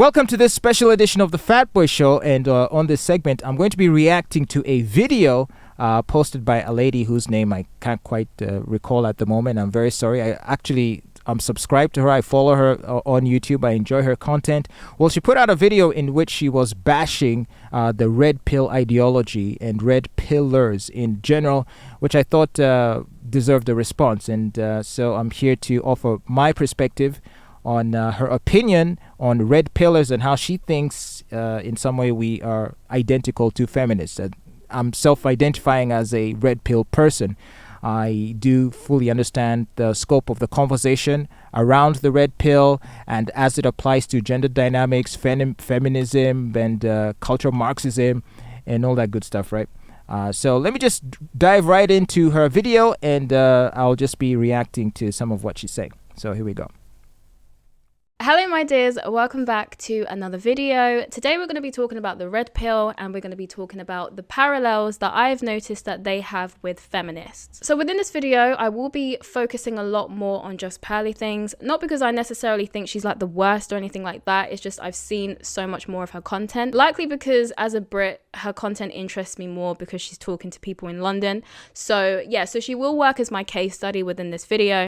Welcome to this special edition of the Fat Boy Show, and on this segment, I'm going to be reacting to a video posted by a lady whose name I can't quite recall at the moment. I'm very sorry. I'm subscribed to her. I follow her on YouTube. I enjoy her content. Well, she put out a video in which she was bashing the red pill ideology and red pillars in general, which I thought deserved a response. And so I'm here to offer my perspective on her opinion on red pillars and how she thinks in some way we are identical to feminists. I'm self-identifying as a red pill person. I do fully understand the scope of the conversation around the red pill and as it applies to gender dynamics, feminism, and cultural Marxism, and all that good stuff, right? So let me just dive right into her video, and I'll just be reacting to some of what she's saying. So here we go. Hello my dears, welcome back to another video. Today we're going to be talking about the red pill, and we're going to be talking about the parallels that I've noticed that they have with feminists. So within this video, I will be focusing a lot more on JustPearlyThings, not because I necessarily think she's like the worst or anything like that, it's just I've seen so much more of her content. Likely because as a Brit, her content interests me more because she's talking to people in London. So yeah, so she will work as my case study within this video.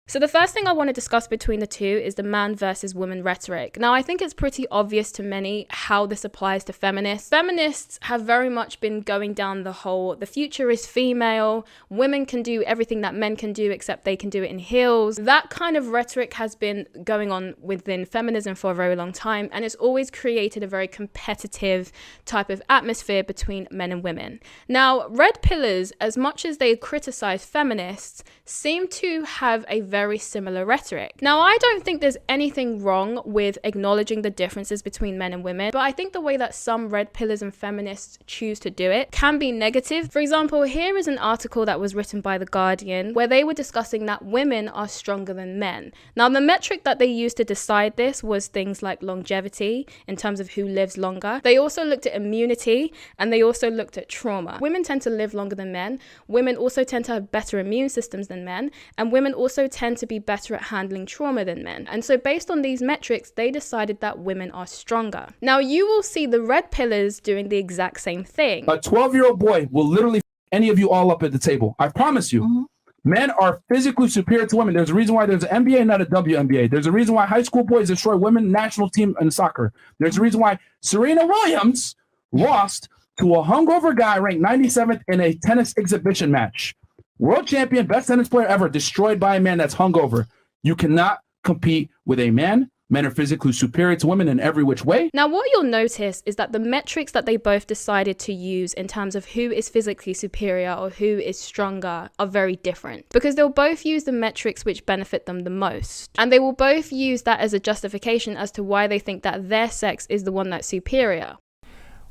So the first thing I want to discuss between the two is the man versus woman rhetoric. Now, I think it's pretty obvious to many how this applies to feminists. Feminists have very much been going down the whole, the future is female, women can do everything that men can do except they can do it in heels. That kind of rhetoric has been going on within feminism for a very long time, and it's always created a very competitive type of atmosphere between men and women. Now, red pillars, as much as they criticize feminists, seem to have a very similar rhetoric. Now, I don't think there's anything wrong with acknowledging the differences between men and women, but I think the way that some red pillars and feminists choose to do it can be negative. For example, here is an article that was written by The Guardian where they were discussing that women are stronger than men. Now, the metric that they used to decide this was things like longevity in terms of who lives longer. They also looked at immunity, and they also looked at trauma. Women tend to live longer than men. Women also tend to have better immune systems than men, and women also tend to be better at handling trauma than men. And so based on these metrics, they decided that women are stronger. Now, you will see the red pillars doing the exact same thing. A 12-year-old boy will literally any of you all up at the table. I promise you. Men are physically superior to women. There's a reason why there's an NBA, not a WNBA. There's a reason why high school boys destroy women national team in soccer. There's a reason why Serena Williams lost to a hungover guy ranked 97th in a tennis exhibition match. World champion, best tennis player ever, destroyed by a man that's hungover. You cannot compete with a man. Men are physically superior to women in every which way. Now, what you'll notice is that the metrics that they both decided to use in terms of who is physically superior or who is stronger are very different, because they'll both use the metrics which benefit them the most. And they will both use that as a justification as to why they think that their sex is the one that's superior.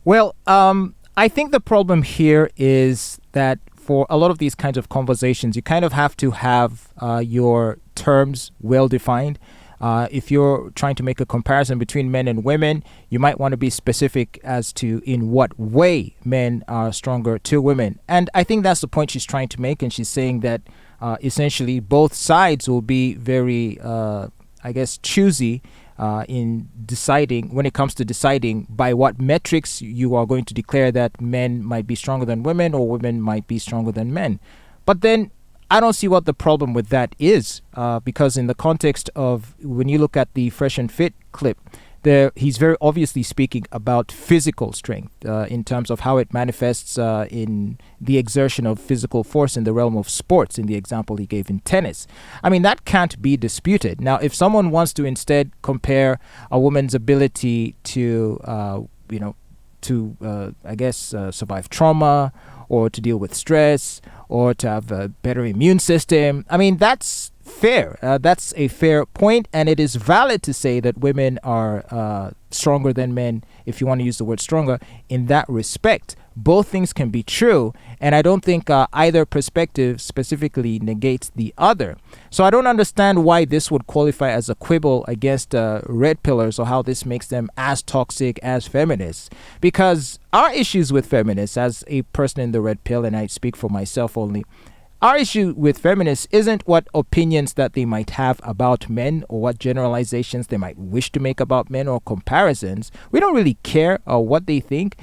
Well, I think the problem here is that for a lot of these kinds of conversations, you kind of have to have your terms well defined. If you're trying to make a comparison between men and women, you might want to be specific as to in what way men are stronger to women. And I think that's the point she's trying to make. And she's saying that essentially both sides will be very, choosy in deciding when it comes to deciding by what metrics you are going to declare that men might be stronger than women or women might be stronger than men. But then I don't see what the problem with that is, because in the context of when you look at the Fresh and Fit clip, he's very obviously speaking about physical strength in terms of how it manifests in the exertion of physical force in the realm of sports, in the example he gave in tennis. I mean, that can't be disputed. Now, if someone wants to instead compare a woman's ability to, survive trauma or to deal with stress or to have a better immune system, I mean, that's fair. That's a fair point, and it is valid to say that women are stronger than men, if you want to use the word stronger, in that respect. Both things can be true, and I don't think either perspective specifically negates the other. So I don't understand why this would qualify as a quibble against red pillars, or how this makes them as toxic as feminists. Because our issues with feminists, as a person in the red pill, and I speak for myself only, Our issue with feminists isn't what opinions that they might have about men or what generalizations they might wish to make about men or comparisons. We don't really care what they think.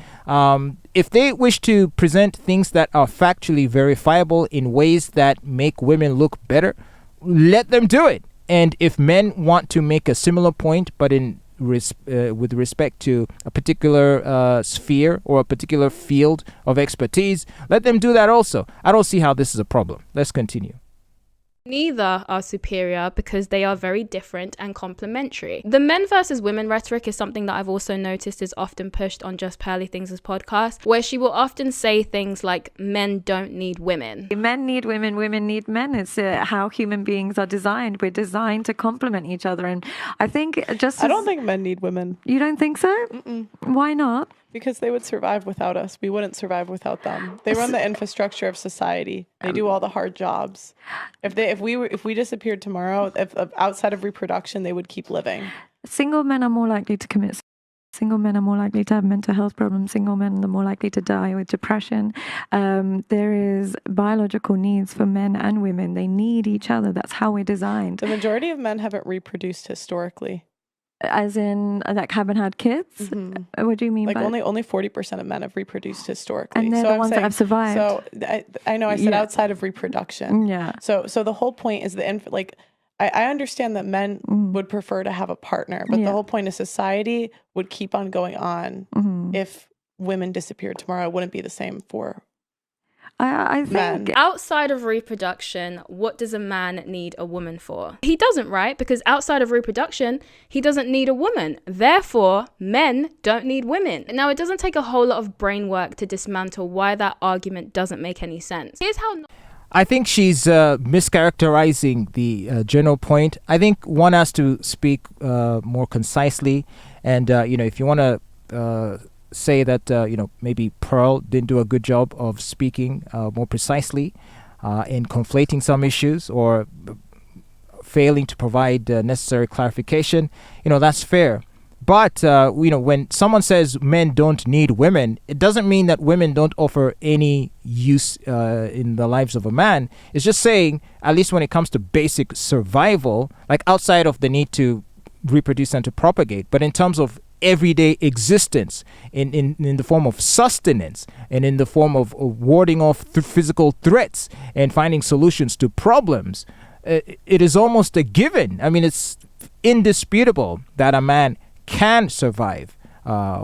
If they wish to present things that are factually verifiable in ways that make women look better, let them do it. And if men want to make a similar point, but with respect to a particular sphere or a particular field of expertise, let them do that also. I don't see how this is a problem. Let's continue. Neither are superior because they are very different and complementary. The men versus women rhetoric is something that I've also noticed is often pushed on JustPearlyThings' podcast, where she will often say things like, men don't need women. Men need women, women need men. It's how human beings are designed. We're designed to complement each other. And I think I don't think men need women. You don't think so? Mm-mm. Why not? Because they would survive without us. We wouldn't survive without them. They run the infrastructure of society. They do all the hard jobs. If we disappeared tomorrow, if outside of reproduction, they would keep living. Single men are more likely to commit. Single men are more likely to have mental health problems. Single men are more likely to die with depression. There is biological needs for men and women. They need each other. That's how we're designed. The majority of men haven't reproduced historically. As in, that haven't had kids? Mm-hmm. What do you mean like by... only 40% of men have reproduced historically. And they're the ones that have survived. So I know I said outside of reproduction. Yeah. So the whole point is I understand that men would prefer to have a partner, but the whole point is society would keep on going on if women disappeared tomorrow. It wouldn't be the same for I think men. Outside of reproduction, what does a man need a woman for? He doesn't, right? Because outside of reproduction, he doesn't need a woman. Therefore, men don't need women. Now, it doesn't take a whole lot of brain work to dismantle why that argument doesn't make any sense. Here's how... I think she's mischaracterizing the general point. I think one has to speak more concisely. And, if you want to say that, maybe Pearl didn't do a good job of speaking more precisely in conflating some issues or failing to provide necessary clarification, that's fair. But, when someone says men don't need women, it doesn't mean that women don't offer any use in the lives of a man. It's just saying, at least when it comes to basic survival, like outside of the need to reproduce and to propagate, but in terms of everyday existence, in the form of sustenance and in the form of warding off physical threats and finding solutions to problems, it is almost a given. I mean, it's indisputable that a man can survive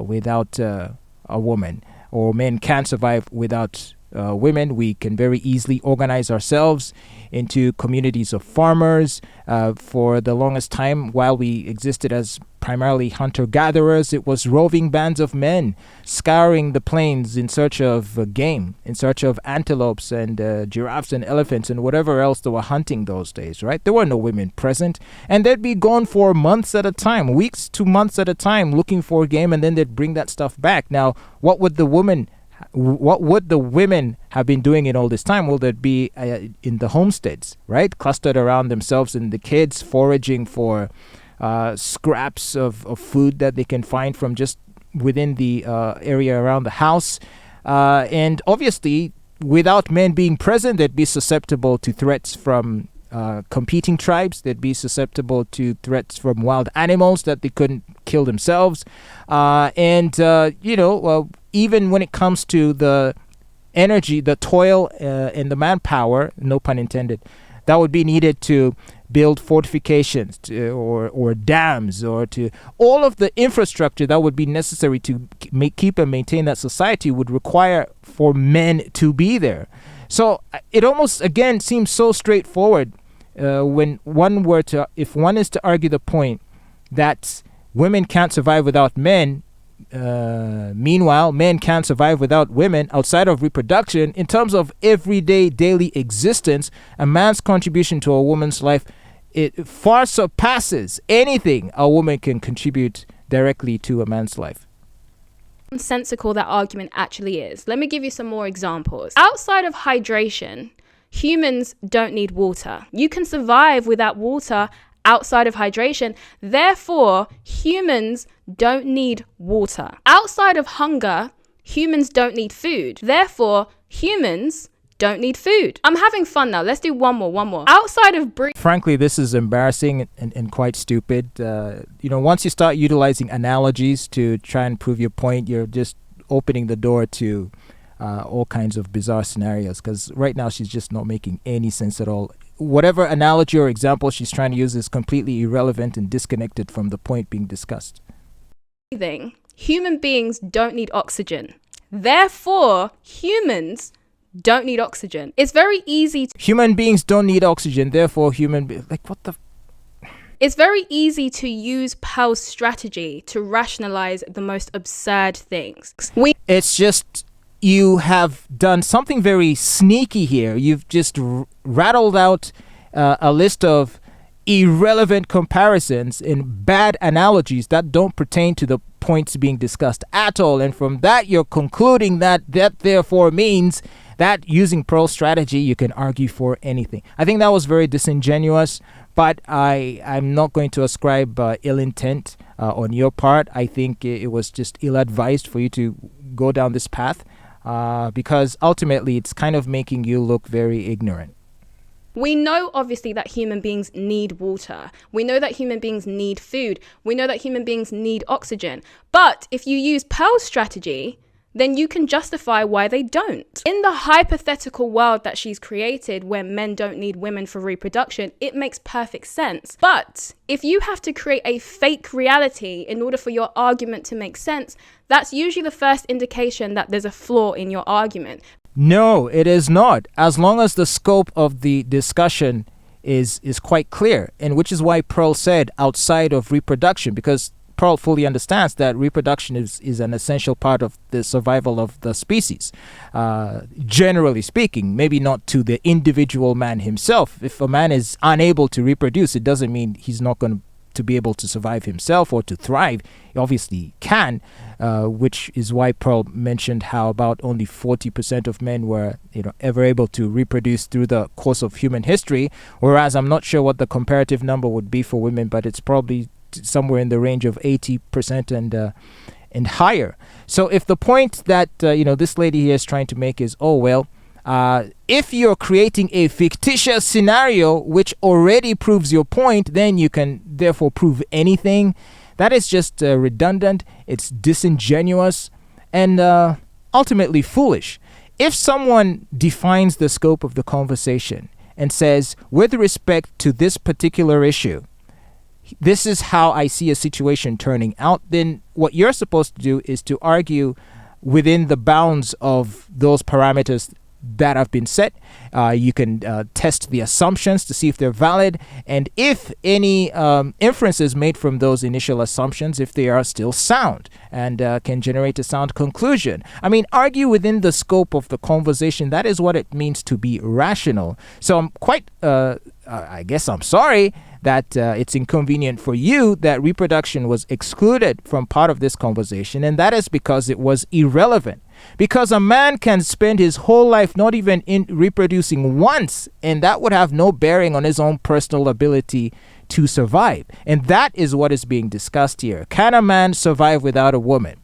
without a woman, or men can survive without women. We can very easily organize ourselves into communities of farmers. For the longest time, while we existed as primarily hunter-gatherers, it was roving bands of men scouring the plains in search of game, in search of antelopes and giraffes and elephants and whatever else they were hunting those days, right? There were no women present, and they'd be gone for months at a time, weeks to months at a time, looking for game, and then they'd bring that stuff back. Now, what would the women have been doing in all this time? Well, they'd be in the homesteads, right? Clustered around themselves and the kids, foraging for scraps of food that they can find from just within the area around the house. And obviously, without men being present, they'd be susceptible to threats from competing tribes. They'd be susceptible to threats from wild animals that they couldn't kill themselves. Even when it comes to the energy, the toil, and the manpower, no pun intended, that would be needed to build fortifications or dams, or to all of the infrastructure that would be necessary to keep and maintain that society would require for men to be there. So it almost, again, seems so straightforward when if one is to argue the point that women can't survive without men. Meanwhile, men can't survive without women outside of reproduction. In terms of everyday daily existence, a man's contribution to a woman's life, it far surpasses anything a woman can contribute directly to a man's life. Nonsensical that argument actually is. Let me give you some more examples. Outside of hydration, humans don't need water. You can survive without water outside of hydration. Therefore, humans don't need water. Outside of hunger, humans don't need food. Therefore, humans don't need food. I'm having fun now. Let's do one more. Outside of Frankly, this is embarrassing and quite stupid. Once you start utilizing analogies to try and prove your point, you're just opening the door to all kinds of bizarre scenarios, because right now she's just not making any sense at all. Whatever analogy or example she's trying to use is completely irrelevant and disconnected from the point being discussed. breathing, human beings don't need oxygen. Therefore, humans don't need oxygen. It's very easy Human beings don't need oxygen, therefore It's very easy to use Pearl's strategy to rationalize the most absurd things. It's just you have done something very sneaky here. You've just rattled out a list of irrelevant comparisons and bad analogies that don't pertain to the points being discussed at all. And from that, you're concluding that therefore means that using Pearl's strategy, you can argue for anything. I think that was very disingenuous, but I'm not going to ascribe ill intent on your part. I think it was just ill-advised for you to go down this path because ultimately it's kind of making you look very ignorant. We know, obviously, that human beings need water. We know that human beings need food. We know that human beings need oxygen. But if you use Pearl's strategy, then you can justify why they don't. In the hypothetical world that she's created where men don't need women for reproduction, it makes perfect sense. But if you have to create a fake reality in order for your argument to make sense, that's usually the first indication that there's a flaw in your argument. No, it is not. As long as the scope of the discussion is quite clear, and which is why Pearl said outside of reproduction, because Pearl fully understands that reproduction is an essential part of the survival of the species. Generally speaking, maybe not to the individual man himself. If a man is unable to reproduce, it doesn't mean he's not going to be able to survive himself or to thrive. He obviously can, which is why Pearl mentioned how about only 40% of men were ever able to reproduce through the course of human history, whereas I'm not sure what the comparative number would be for women, but it's probably somewhere in the range of 80% and higher. So if the point that this lady here is trying to make is, if you're creating a fictitious scenario which already proves your point, then you can therefore prove anything. That is just redundant, it's disingenuous, and ultimately foolish. If someone defines the scope of the conversation and says, with respect to this particular issue, this is how I see a situation turning out, then what you're supposed to do is to argue within the bounds of those parameters that have been set. You can test the assumptions to see if they're valid, and if any inferences made from those initial assumptions, if they are still sound and can generate a sound conclusion. I mean, argue within the scope of the conversation. That is what it means to be rational. So I'm quite, I guess I'm sorry that it's inconvenient for you that reproduction was excluded from part of this conversation, and that is because it was irrelevant. Because a man can spend his whole life not even reproducing once, and that would have no bearing on his own personal ability to survive. And that is what is being discussed here. Can a man survive without a woman?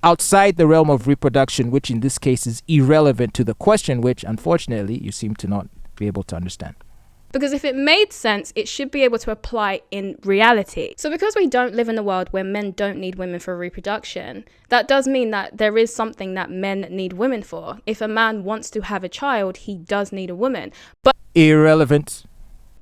Outside the realm of reproduction, which in this case is irrelevant to the question, which unfortunately you seem to not be able to understand. Because if it made sense, it should be able to apply in reality. So because we don't live in a world where men don't need women for reproduction, that does mean that there is something that men need women for. If a man wants to have a child, he does need a woman. But irrelevant.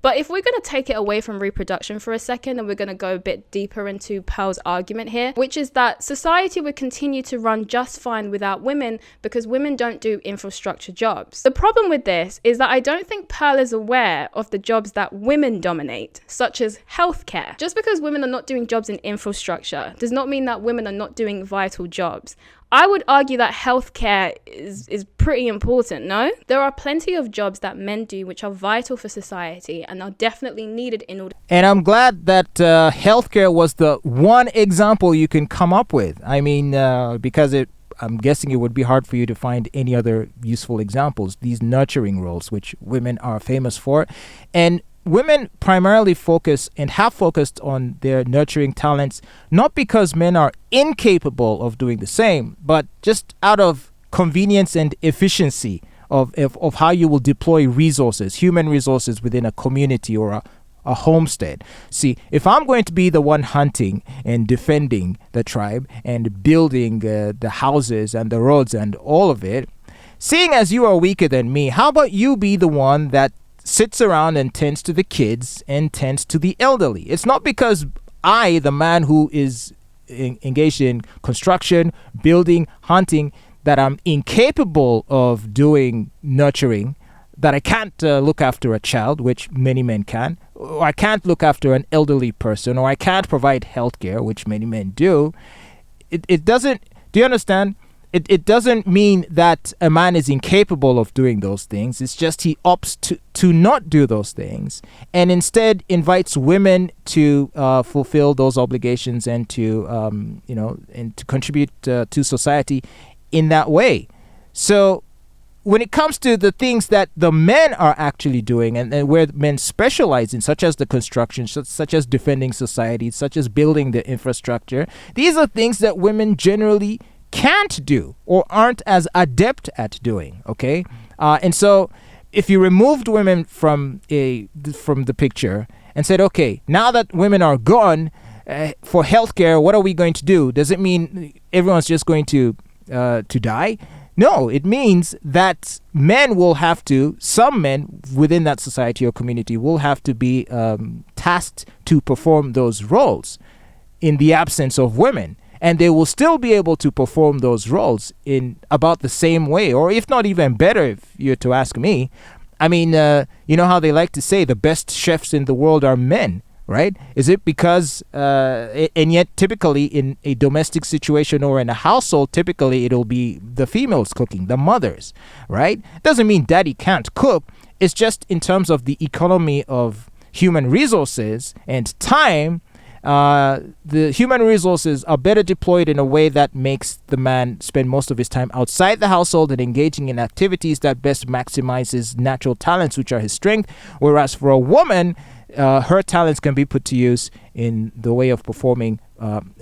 But if we're going to take it away from reproduction for a second, and we're going to go a bit deeper into Pearl's argument here, which is that society would continue to run just fine without women because women don't do infrastructure jobs. The problem with this is that I don't think Pearl is aware of the jobs that women dominate, such as healthcare. Just because women are not doing jobs in infrastructure does not mean that women are not doing vital jobs. I would argue that healthcare is pretty important, no? There are plenty of jobs that men do which are vital for society and are definitely needed in order. And I'm glad that healthcare was the one example you can come up with. I mean, because I'm guessing it would be hard for you to find any other useful examples. These nurturing roles, which women are famous for. And women primarily focus and have focused on their nurturing talents, not because men are incapable of doing the same, but just out of convenience and efficiency of how you will deploy resources, human resources within a community or a homestead. See, if I'm going to be the one hunting and defending the tribe and building the houses and the roads and all of it, seeing as you are weaker than me, how about you be the one that sits around and tends to the kids and tends to the elderly? It's not because I, the man who is engaged in construction, building, hunting, that I'm incapable of doing nurturing, that I can't look after a child, which many men can, or I can't look after an elderly person, or I can't provide healthcare, which many men do. It doesn't, do you understand? It doesn't mean that a man is incapable of doing those things. It's just he opts to not do those things and instead invites women to fulfill those obligations and to, and to contribute to society in that way. So when it comes to the things that the men are actually doing and where men specialize in, such as the construction, such as defending society, such as building the infrastructure, these are things that women generally can't do or aren't as adept at doing. Okay, and so if you removed women from the picture and said, okay, now that women are gone, for healthcare, what are we going to do? Does it mean everyone's just going to die? No, it means that men will have to, some men within that society or community will have to be tasked to perform those roles in the absence of women. And they will still be able to perform those roles in about the same way, or if not even better, if you're to ask me. I mean, you know how they like to say the best chefs in the world are men, right? Is it because, and yet typically in a domestic situation or in a household, typically it'll be the females cooking, the mothers, right? Doesn't mean daddy can't cook. It's just in terms of the economy of human resources and time, the human resources are better deployed in a way that makes the man spend most of his time outside the household and engaging in activities that best maximizes natural talents, which are his strength. Whereas for a woman, her talents can be put to use in the way of performing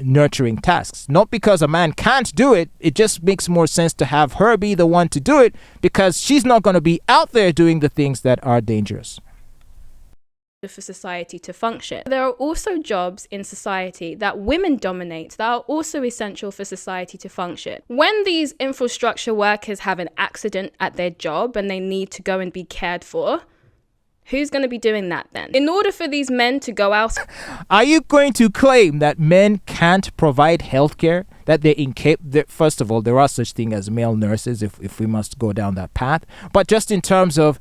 nurturing tasks. Not because a man can't do it, it just makes more sense to have her be the one to do it because she's not going to be out there doing the things that are dangerous. For society to function. There are also jobs in society that women dominate that are also essential for society to function. When these infrastructure workers have an accident at their job and they need to go and be cared for, who's going to be doing that then? In order for these men to go out... Are you going to claim that men can't provide healthcare? That they're incapable? First of all, there are such things as male nurses if we must go down that path. But just in terms of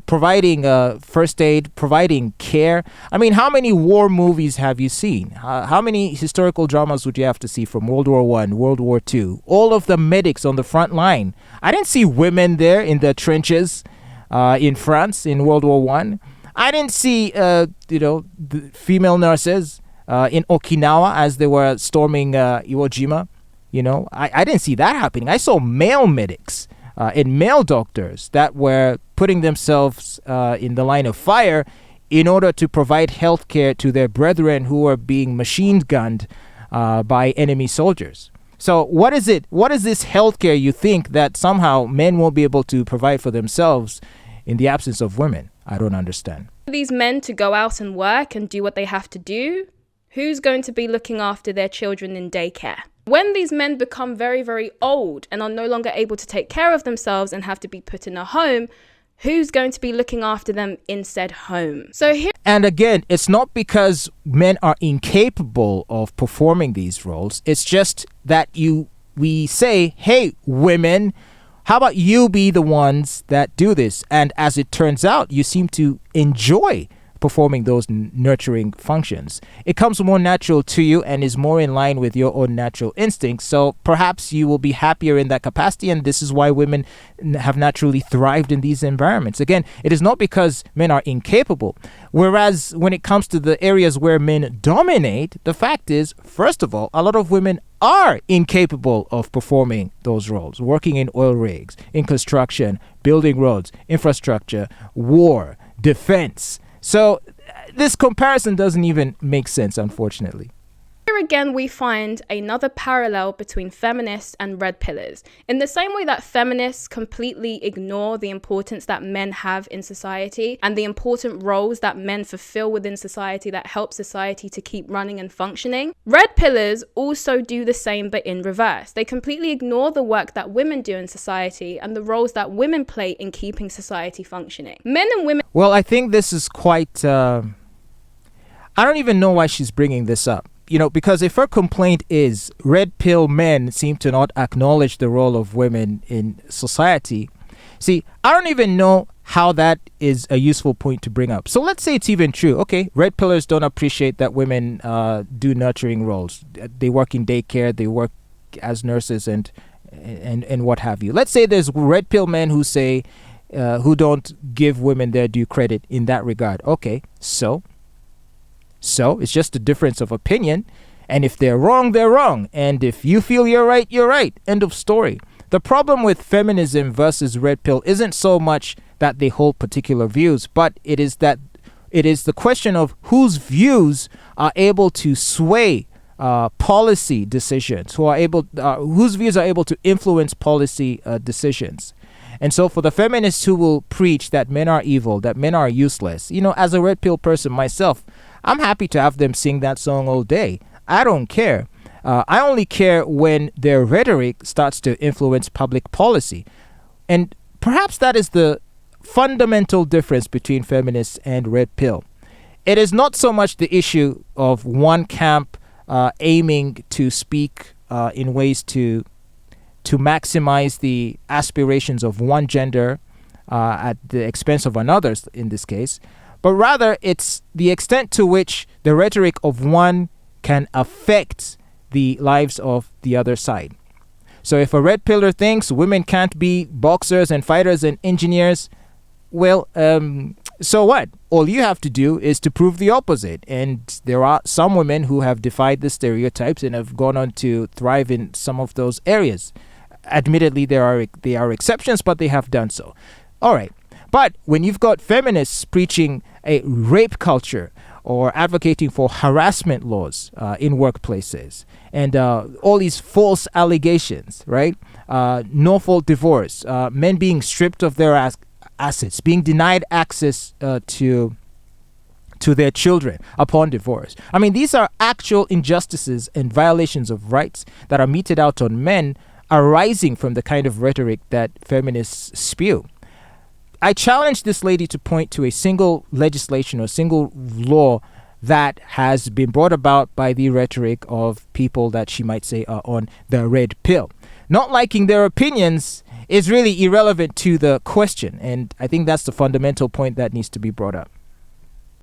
providing first aid, providing care, I mean, how many war movies have you seen? How many historical dramas would you have to see from World War I, World War II? All of the medics on the front line. I didn't see women there in the trenches. In France in World War I didn't see the female nurses in Okinawa as they were storming Iwo Jima. I didn't see that happening. I saw male medics and male doctors that were putting themselves in the line of fire in order to provide health care to their brethren who were being machine gunned by enemy soldiers. So what is it? What is this healthcare you think that somehow men won't be able to provide for themselves in the absence of women? I don't understand. These men to go out and work and do what they have to do, who's going to be looking after their children in daycare? When these men become very, very old and are no longer able to take care of themselves and have to be put in a home, who's going to be looking after them in said home? And again, it's not because men are incapable of performing these roles. It's just that we say, hey, women, how about you be the ones that do this? And as it turns out, you seem to enjoy performing those nurturing functions. It comes more natural to you and is more in line with your own natural instincts. So perhaps you will be happier in that capacity, and this is why women have naturally thrived in these environments. Again, it is not because men are incapable. Whereas when it comes to the areas where men dominate, the fact is, first of all, a lot of women are incapable of performing those roles, working in oil rigs, in construction, building roads, infrastructure, war, defense. So this comparison doesn't even make sense, unfortunately. Here here again, we find another parallel between feminists and red pillars. In the same way that feminists completely ignore the importance that men have in society and the important roles that men fulfill within society that help society to keep running and functioning, red pillars also do the same but in reverse. They completely ignore the work that women do in society and the roles that women play in keeping society functioning. Men and women... Well, I think this is quite... I don't even know why she's bringing this up. Because if her complaint is red pill men seem to not acknowledge the role of women in society, see, I don't even know how that is a useful point to bring up. So let's say it's even true. Okay, red pillars don't appreciate that women do nurturing roles. They work in daycare, they work as nurses and what have you. Let's say there's red pill men who say, who don't give women their due credit in that regard. Okay, so it's just a difference of opinion. And if they're wrong, they're wrong. And if you feel you're right, you're right. End of story. The problem with feminism versus red pill isn't so much that they hold particular views, but it is the question of whose views are able to sway policy decisions, whose views are able to influence policy decisions. And so for the feminists who will preach that men are evil, that men are useless, as a red pill person myself, I'm happy to have them sing that song all day. I don't care. I only care when their rhetoric starts to influence public policy. And perhaps that is the fundamental difference between feminists and red pill. It is not so much the issue of one camp aiming to speak in ways to maximize the aspirations of one gender at the expense of another in this case, but rather it's the extent to which the rhetoric of one can affect the lives of the other side. So if a red pillar thinks women can't be boxers and fighters and engineers, well, so what? All you have to do is to prove the opposite. And there are some women who have defied the stereotypes and have gone on to thrive in some of those areas. Admittedly, there are exceptions, but they have done so. All right. But when you've got feminists preaching a rape culture or advocating for harassment laws in workplaces and all these false allegations, right? No-fault divorce, men being stripped of their assets, being denied access to their children upon divorce. I mean, these are actual injustices and violations of rights that are meted out on men arising from the kind of rhetoric that feminists spew. I challenge this lady to point to a single legislation or single law that has been brought about by the rhetoric of people that she might say are on the red pill. Not liking their opinions is really irrelevant to the question, and I think that's the fundamental point that needs to be brought up.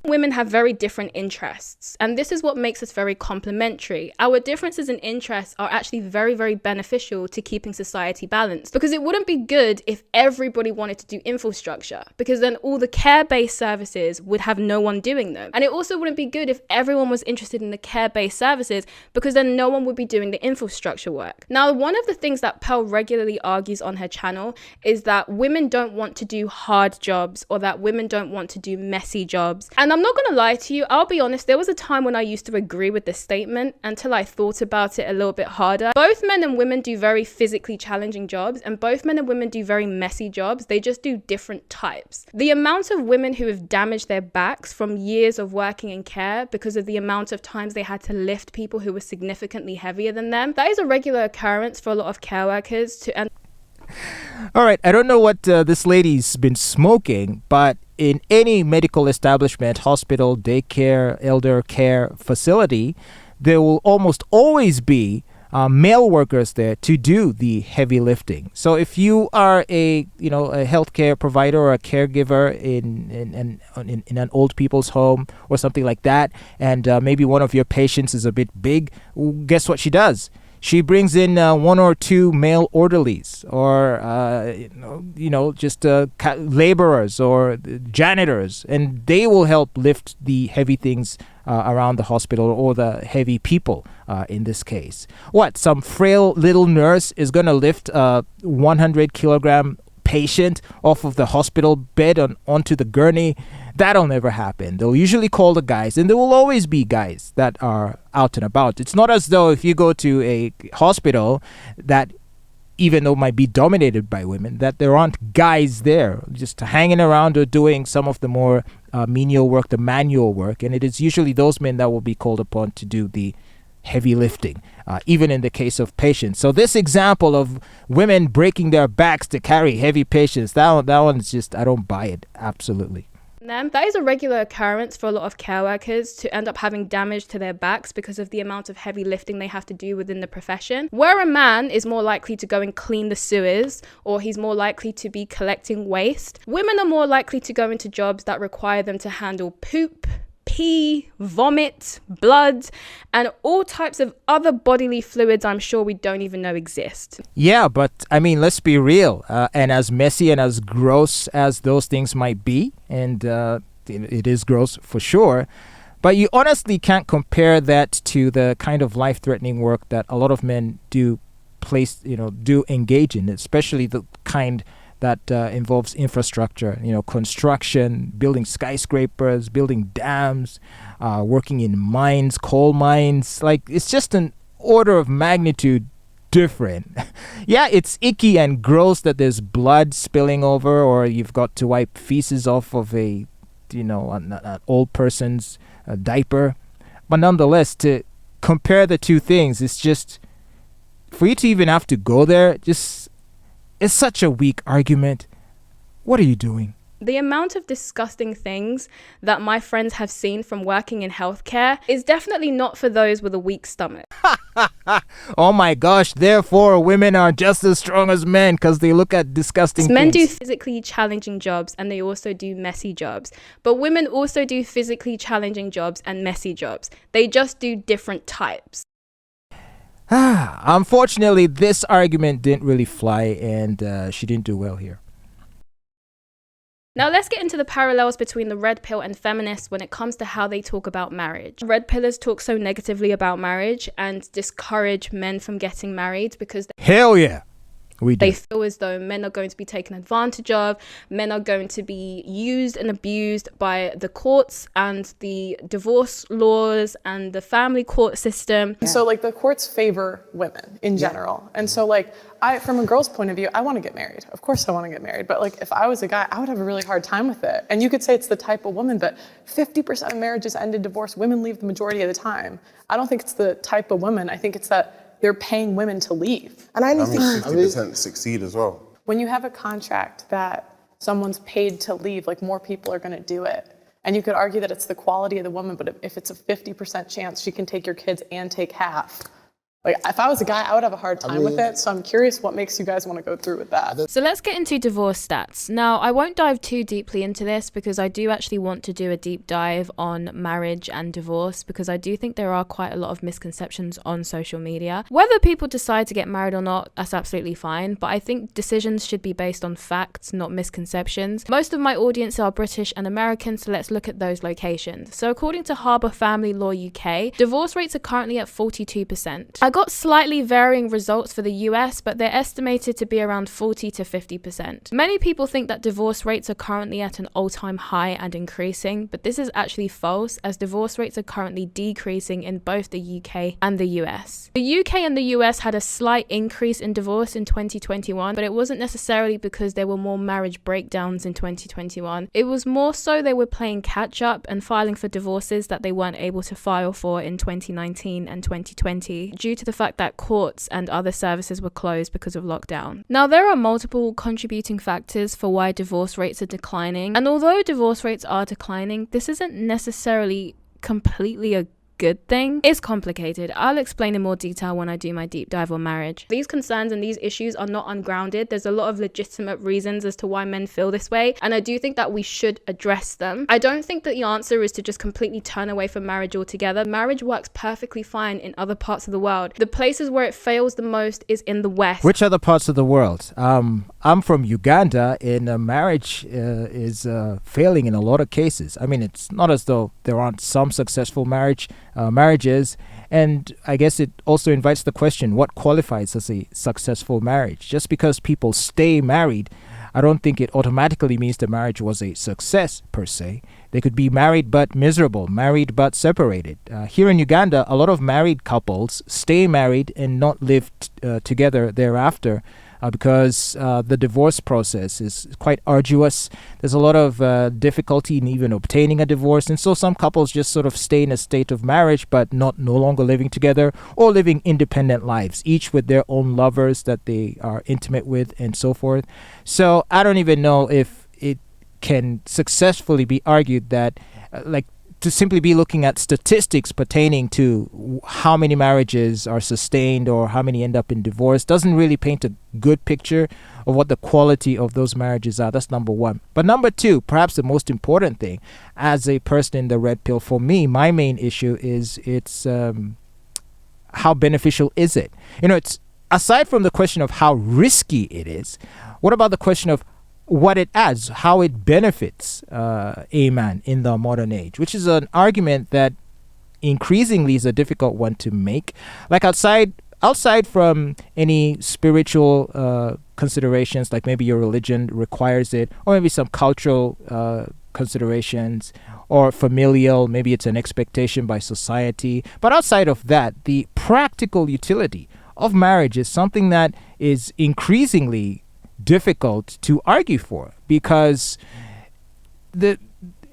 Women have very different interests, and this is what makes us very complementary. Our differences in interests are actually very, very beneficial to keeping society balanced, because it wouldn't be good if everybody wanted to do infrastructure, because then all the care-based services would have no one doing them. And it also wouldn't be good if everyone was interested in the care-based services, because then no one would be doing the infrastructure work. Now, one of the things that Pearl regularly argues on her channel is that women don't want to do hard jobs, or that women don't want to do messy jobs. And I'm not going to lie to you, I'll be honest, there was a time when I used to agree with this statement until I thought about it a little bit harder. Both men and women do very physically challenging jobs, and both men and women do very messy jobs. They just do different types. The amount of women who have damaged their backs from years of working in care because of the amount of times they had to lift people who were significantly heavier than them, that is a regular occurrence for a lot of care workers. All right, I don't know what this lady's been smoking, but in any medical establishment, hospital, daycare, elder care facility, there will almost always be male workers there to do the heavy lifting. So if you are a healthcare provider or a caregiver in an old people's home or something like that, and maybe one of your patients is a bit big, guess what she does? She brings in one or two male orderlies, or just laborers or janitors, and they will help lift the heavy things around the hospital, or the heavy people in this case. What, some frail little nurse is going to lift a 100 kilogram patient off of the hospital bed onto the gurney? That'll never happen. They'll usually call the guys, and there will always be guys that are out and about. It's not as though if you go to a hospital that, even though it might be dominated by women, that there aren't guys there just hanging around or doing some of the more menial work, the manual work. And it is usually those men that will be called upon to do the heavy lifting, even in the case of patients. So this example of women breaking their backs to carry heavy patients, that one's just, I don't buy it. Absolutely. That is a regular occurrence for a lot of care workers to end up having damage to their backs because of the amount of heavy lifting they have to do within the profession. Where a man is more likely to go and clean the sewers, or he's more likely to be collecting waste, women are more likely to go into jobs that require them to handle poop, pee, vomit, blood, and all types of other bodily fluids I'm sure we don't even know exist. Yeah, but I mean, let's be real. And as messy and as gross as those things might be, and it is gross for sure, but you honestly can't compare that to the kind of life-threatening work that a lot of men do engage in, especially the kind that involves infrastructure, construction, building skyscrapers, building dams, working in mines, coal mines. Like, it's just an order of magnitude different. Yeah, it's icky and gross that there's blood spilling over, or you've got to wipe feces off of an old person's diaper. But nonetheless, to compare the two things, it's just, for you to even have to go there, it's such a weak argument. What are you doing? The amount of disgusting things that my friends have seen from working in healthcare is definitely not for those with a weak stomach. Oh my gosh, therefore women are just as strong as men because they look at disgusting things. Men do physically challenging jobs and they also do messy jobs. But women also do physically challenging jobs and messy jobs. They just do different types. Unfortunately, this argument didn't really fly, and she didn't do well here. Now let's get into the parallels between the red pill and feminists when it comes to how they talk about marriage. Red pillers talk so negatively about marriage and discourage men from getting married because hell yeah, they feel as though men are going to be taken advantage of, men are going to be used and abused by the courts and the divorce laws and the family court system. Yeah. So the courts favor women in general. And so from a girl's point of view, I want to get married. Of course I want to get married. But if I was a guy, I would have a really hard time with it. And you could say it's the type of woman, but 50% of marriages end in divorce. Women leave the majority of the time. I don't think it's the type of woman. I think it's that they're paying women to leave. And I think 60% succeed as well. When you have a contract that someone's paid to leave, more people are going to do it. And you could argue that it's the quality of the woman, but if it's a 50% chance she can take your kids and take half, if I was a guy, I would have a hard time with it. So I'm curious what makes you guys want to go through with that. So let's get into divorce stats. Now, I won't dive too deeply into this because I do actually want to do a deep dive on marriage and divorce because I do think there are quite a lot of misconceptions on social media. Whether people decide to get married or not, that's absolutely fine. But I think decisions should be based on facts, not misconceptions. Most of my audience are British and American, so let's look at those locations. So according to Harbour Family Law UK, divorce rates are currently at 42%. I got slightly varying results for the US, but they're estimated to be around 40 to 50%. Many people think that divorce rates are currently at an all-time high and increasing, but this is actually false, as divorce rates are currently decreasing in both the UK and the US. The UK and the US had a slight increase in divorce in 2021, but it wasn't necessarily because there were more marriage breakdowns in 2021. It was more so they were playing catch up and filing for divorces that they weren't able to file for in 2019 and 2020 due to the fact that courts and other services were closed because of lockdown. Now, there are multiple contributing factors for why divorce rates are declining, and although divorce rates are declining, this isn't necessarily completely a good thing. It's complicated. I'll explain in more detail when I do my deep dive on marriage. These concerns and these issues are not ungrounded. There's a lot of legitimate reasons as to why men feel this way, and I do think that we should address them. I don't think that the answer is to just completely turn away from marriage altogether. Marriage works perfectly fine in other parts of the world. The places where it fails the most is in the West. Which other parts of the world? I'm from Uganda, and marriage is failing in a lot of cases. I mean, it's not as though there aren't some successful marriages, and I guess it also invites the question, what qualifies as a successful marriage? Just because people stay married, I don't think it automatically means the marriage was a success per se. They could be married but miserable, married but separated. Here in Uganda, a lot of married couples stay married and not live together thereafter because the divorce process is quite arduous. There's a lot of difficulty in even obtaining a divorce, and so some couples just sort of stay in a state of marriage but no longer living together, or living independent lives, each with their own lovers that they are intimate with and so forth. So I don't even know if it can successfully be argued that to simply be looking at statistics pertaining to how many marriages are sustained or how many end up in divorce doesn't really paint a good picture of what the quality of those marriages are. That's number one. But number two, perhaps the most important thing, as a person in the red pill, for me, my main issue is it's how beneficial is it? It's aside from the question of how risky it is, what about the question of what it adds, how it benefits a man in the modern age, which is an argument that increasingly is a difficult one to make. Like outside from any spiritual considerations, like maybe your religion requires it, or maybe some cultural considerations, or familial, maybe it's an expectation by society. But outside of that, the practical utility of marriage is something that is increasingly difficult to argue for, because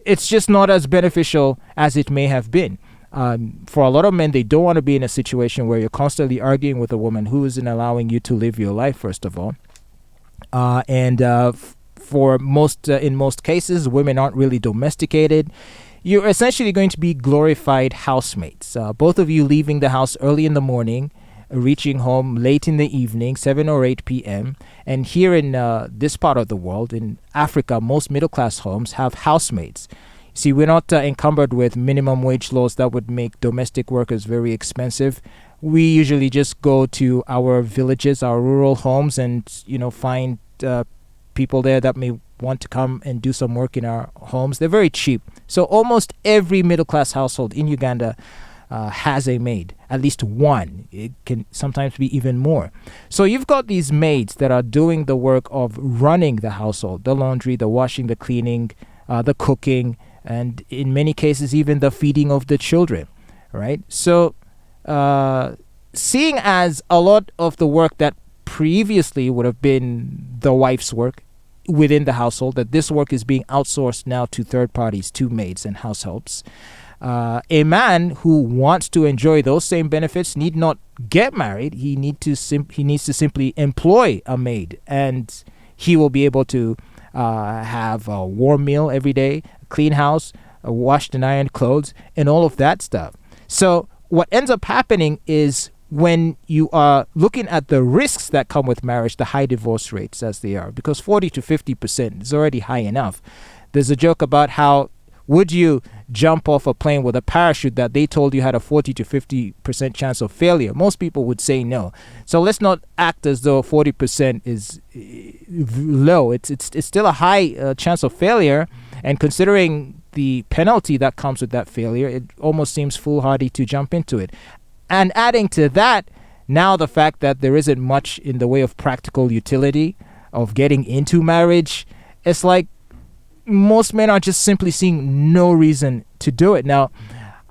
it's just not as beneficial as it may have been. For a lot of men, they don't want to be in a situation where you're constantly arguing with a woman who isn't allowing you to live your life, first of all. For in most cases, women aren't really domesticated. You're essentially going to be glorified housemates. Both of you leaving the house early in the morning, reaching home late in the evening, 7 or 8 p.m. And here in this part of the world, in Africa, most middle-class homes have housemaids. See, we're not encumbered with minimum wage laws that would make domestic workers very expensive. We usually just go to our villages, our rural homes, and find people there that may want to come and do some work in our homes. They're very cheap. So almost every middle-class household in Uganda has a maid, at least one. It can sometimes be even more. So you've got these maids that are doing the work of running the household, the laundry, the washing, the cleaning, the cooking, and in many cases even the feeding of the children, right? So seeing as a lot of the work that previously would have been the wife's work within the household, that this work is being outsourced now to third parties, to maids and house helps, a man who wants to enjoy those same benefits need not get married. He needs to simply employ a maid, and he will be able to have a warm meal every day, a clean house, washed and ironed clothes, and all of that stuff. So what ends up happening is, when you are looking at the risks that come with marriage, the high divorce rates as they are, because 40 to 50% is already high enough. There's a joke about how would you jump off a plane with a parachute that they told you had a 40 to 50% chance of failure? Most people would say no. So let's not act as though 40% is low. It's still a high chance of failure, and considering the penalty that comes with that failure, it almost seems foolhardy to jump into it. And adding to that, now the fact that there isn't much in the way of practical utility of getting into marriage, it's like most men are just simply seeing no reason to do it. Now,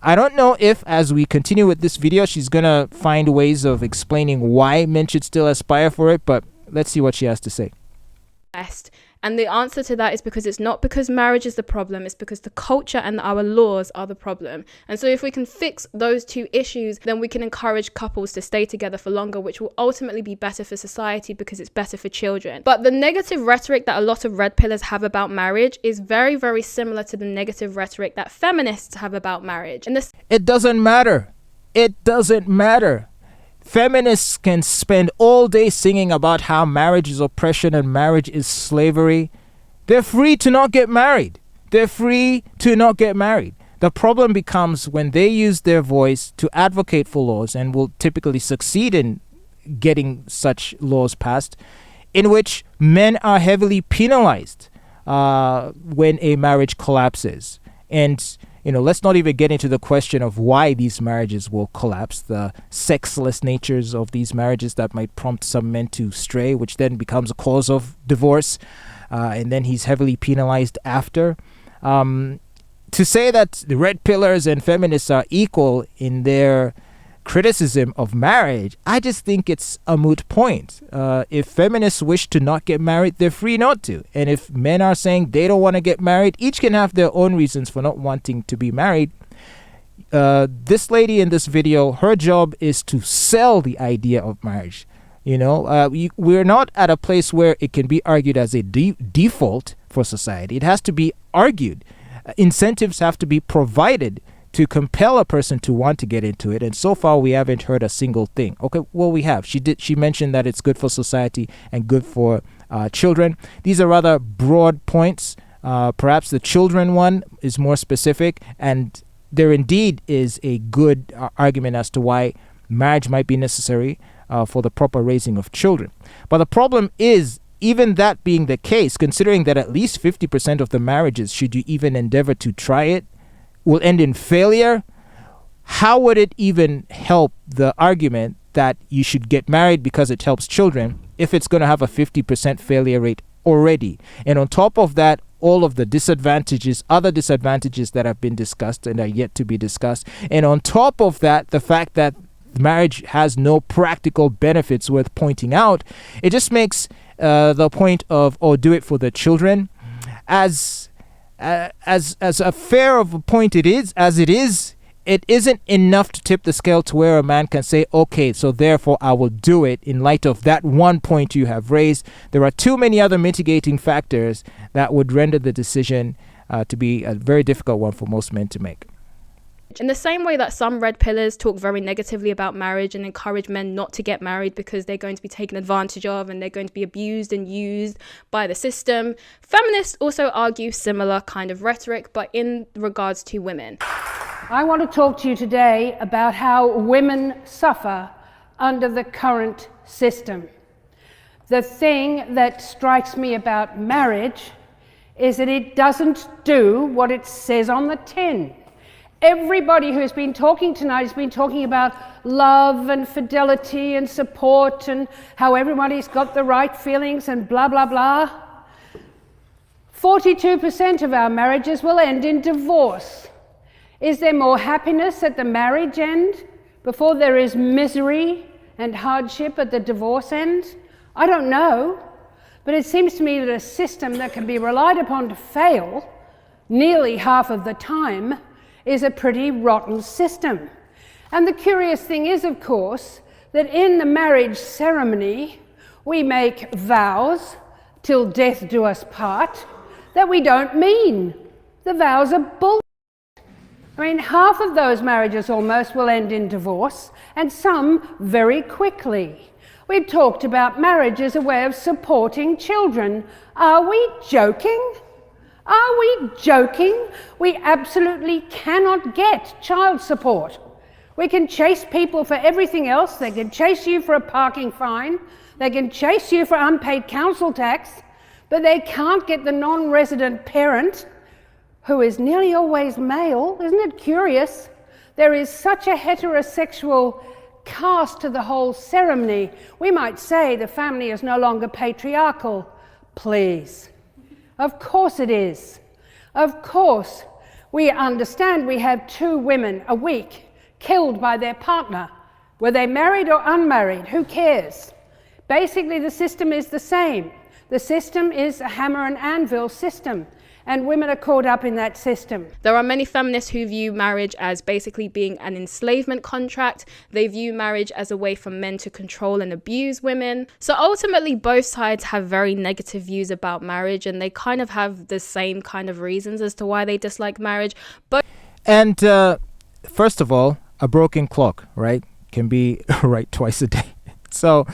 I don't know if, as we continue with this video, she's going to find ways of explaining why men should still aspire for it, but let's see what she has to say. And the answer to that is because it's not because marriage is the problem, it's because the culture and our laws are the problem. And so if we can fix those two issues, then we can encourage couples to stay together for longer, which will ultimately be better for society because it's better for children. But the negative rhetoric that a lot of red pillars have about marriage is very, very similar to the negative rhetoric that feminists have about marriage. And it doesn't matter. It doesn't matter. Feminists can spend all day singing about how marriage is oppression and marriage is slavery. They're free to not get married. They're free to not get married. The problem becomes when they use their voice to advocate for laws, and will typically succeed in getting such laws passed, in which men are heavily penalized when a marriage collapses. And let's not even get into the question of why these marriages will collapse, the sexless natures of these marriages that might prompt some men to stray, which then becomes a cause of divorce. and then he's heavily penalized after. To say that the red pillars and feminists are equal in their criticism of marriage, I just think it's a moot point. If feminists wish to not get married, they're free not to. And if men are saying they don't want to get married, each can have their own reasons for not wanting to be married. This lady in this video, her job is to sell the idea of marriage. We're not at a place where it can be argued as a default for society. It has to be argued. Incentives have to be provided to compel a person to want to get into it. And so far, we haven't heard a single thing. Okay, well, we have. She mentioned that it's good for society and good for children. These are rather broad points. Perhaps the children one is more specific. And there indeed is a good argument as to why marriage might be necessary for the proper raising of children. But the problem is, even that being the case, considering that at least 50% of the marriages, should you even endeavor to try it, will end in failure, how would it even help the argument that you should get married because it helps children if it's going to have a 50% failure rate already? And on top of that, all of the other disadvantages that have been discussed and are yet to be discussed. And on top of that, the fact that marriage has no practical benefits worth pointing out, it just makes the point of, do it for the children, as a fair of a point it isn't enough to tip the scale to where a man can say, okay, so therefore I will do it in light of that one point you have raised. There are too many other mitigating factors that would render the decision to be a very difficult one for most men to make. In the same way that some red pillars talk very negatively about marriage and encourage men not to get married because they're going to be taken advantage of and they're going to be abused and used by the system, feminists also argue similar kind of rhetoric, but in regards to women. I want to talk to you today about how women suffer under the current system. The thing that strikes me about marriage is that it doesn't do what it says on the tin. Everybody who's been talking tonight has been talking about love and fidelity and support and how everybody's got the right feelings and blah, blah, blah. 42% of our marriages will end in divorce. Is there more happiness at the marriage end before there is misery and hardship at the divorce end? I don't know, but it seems to me that a system that can be relied upon to fail nearly half of the time is a pretty rotten system. And the curious thing is, of course, that in the marriage ceremony, we make vows till death do us part that we don't mean. The vows are bull. I mean, half of those marriages almost will end in divorce, and some very quickly. We've talked about marriage as a way of supporting children. Are we joking? Are we joking? We absolutely cannot get child support. We can chase people for everything else. They can chase you for a parking fine. They can chase you for unpaid council tax, but they can't get the non-resident parent, who is nearly always male. Isn't it curious? There is such a heterosexual cast to the whole ceremony. We might say the family is no longer patriarchal. Please. Of course it is. Of course. We understand we have 2 women a week killed by their partner. Were they married or unmarried? Who cares? Basically, the system is the same. The system is a hammer and anvil system, and women are caught up in that system. There are many feminists who view marriage as basically being an enslavement contract. They view marriage as a way for men to control and abuse women. So ultimately, both sides have very negative views about marriage, and they kind of have the same kind of reasons as to why they dislike marriage. And first of all, a broken clock, right, can be right twice a day. So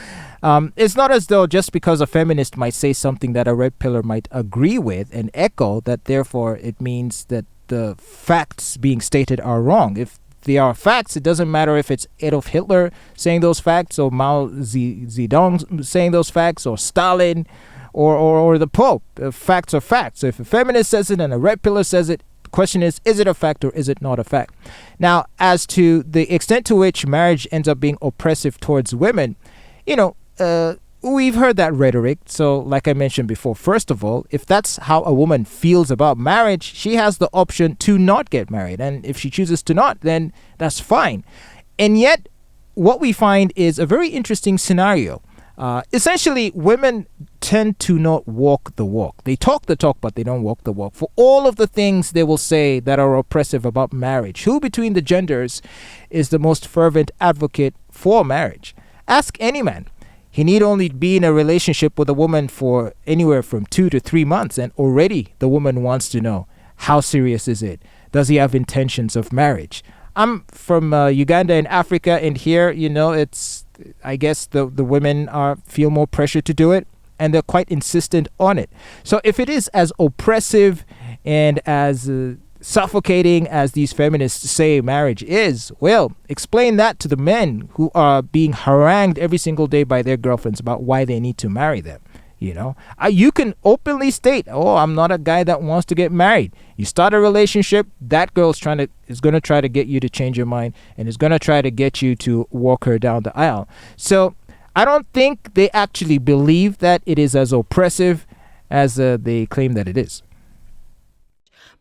it's not as though just because a feminist might say something that a red pillar might agree with and echo, that therefore it means that the facts being stated are wrong. If they are facts, it doesn't matter if it's Adolf Hitler saying those facts or Mao Zedong saying those facts or Stalin or the Pope. Facts are facts. So if a feminist says it and a red pillar says it, the question is it a fact or is it not a fact? Now, as to the extent to which marriage ends up being oppressive towards women, we've heard that rhetoric. So like I mentioned before, first of all, if that's how a woman feels about marriage, she has the option to not get married. And if she chooses to not, then that's fine. And yet, what we find is a very interesting scenario. Essentially, women tend to not walk the walk. They talk the talk, but they don't walk the walk. For all of the things they will say that are oppressive about marriage, who between the genders is the most fervent advocate for marriage? Ask any man. He need only be in a relationship with a woman for anywhere from 2 to 3 months, and already the woman wants to know, how serious is it? Does he have intentions of marriage? I'm from Uganda in Africa, and here, it's, I guess the women feel more pressure to do it, and they're quite insistent on it. So if it is as oppressive and as suffocating as these feminists say marriage is, well, explain that to the men who are being harangued every single day by their girlfriends about why they need to marry them. You can openly state, oh, I'm not a guy that wants to get married. You start a relationship, that girl is going to try to get you to change your mind, and is going to try to get you to walk her down the aisle. So I don't think they actually believe that it is as oppressive as they claim that it is.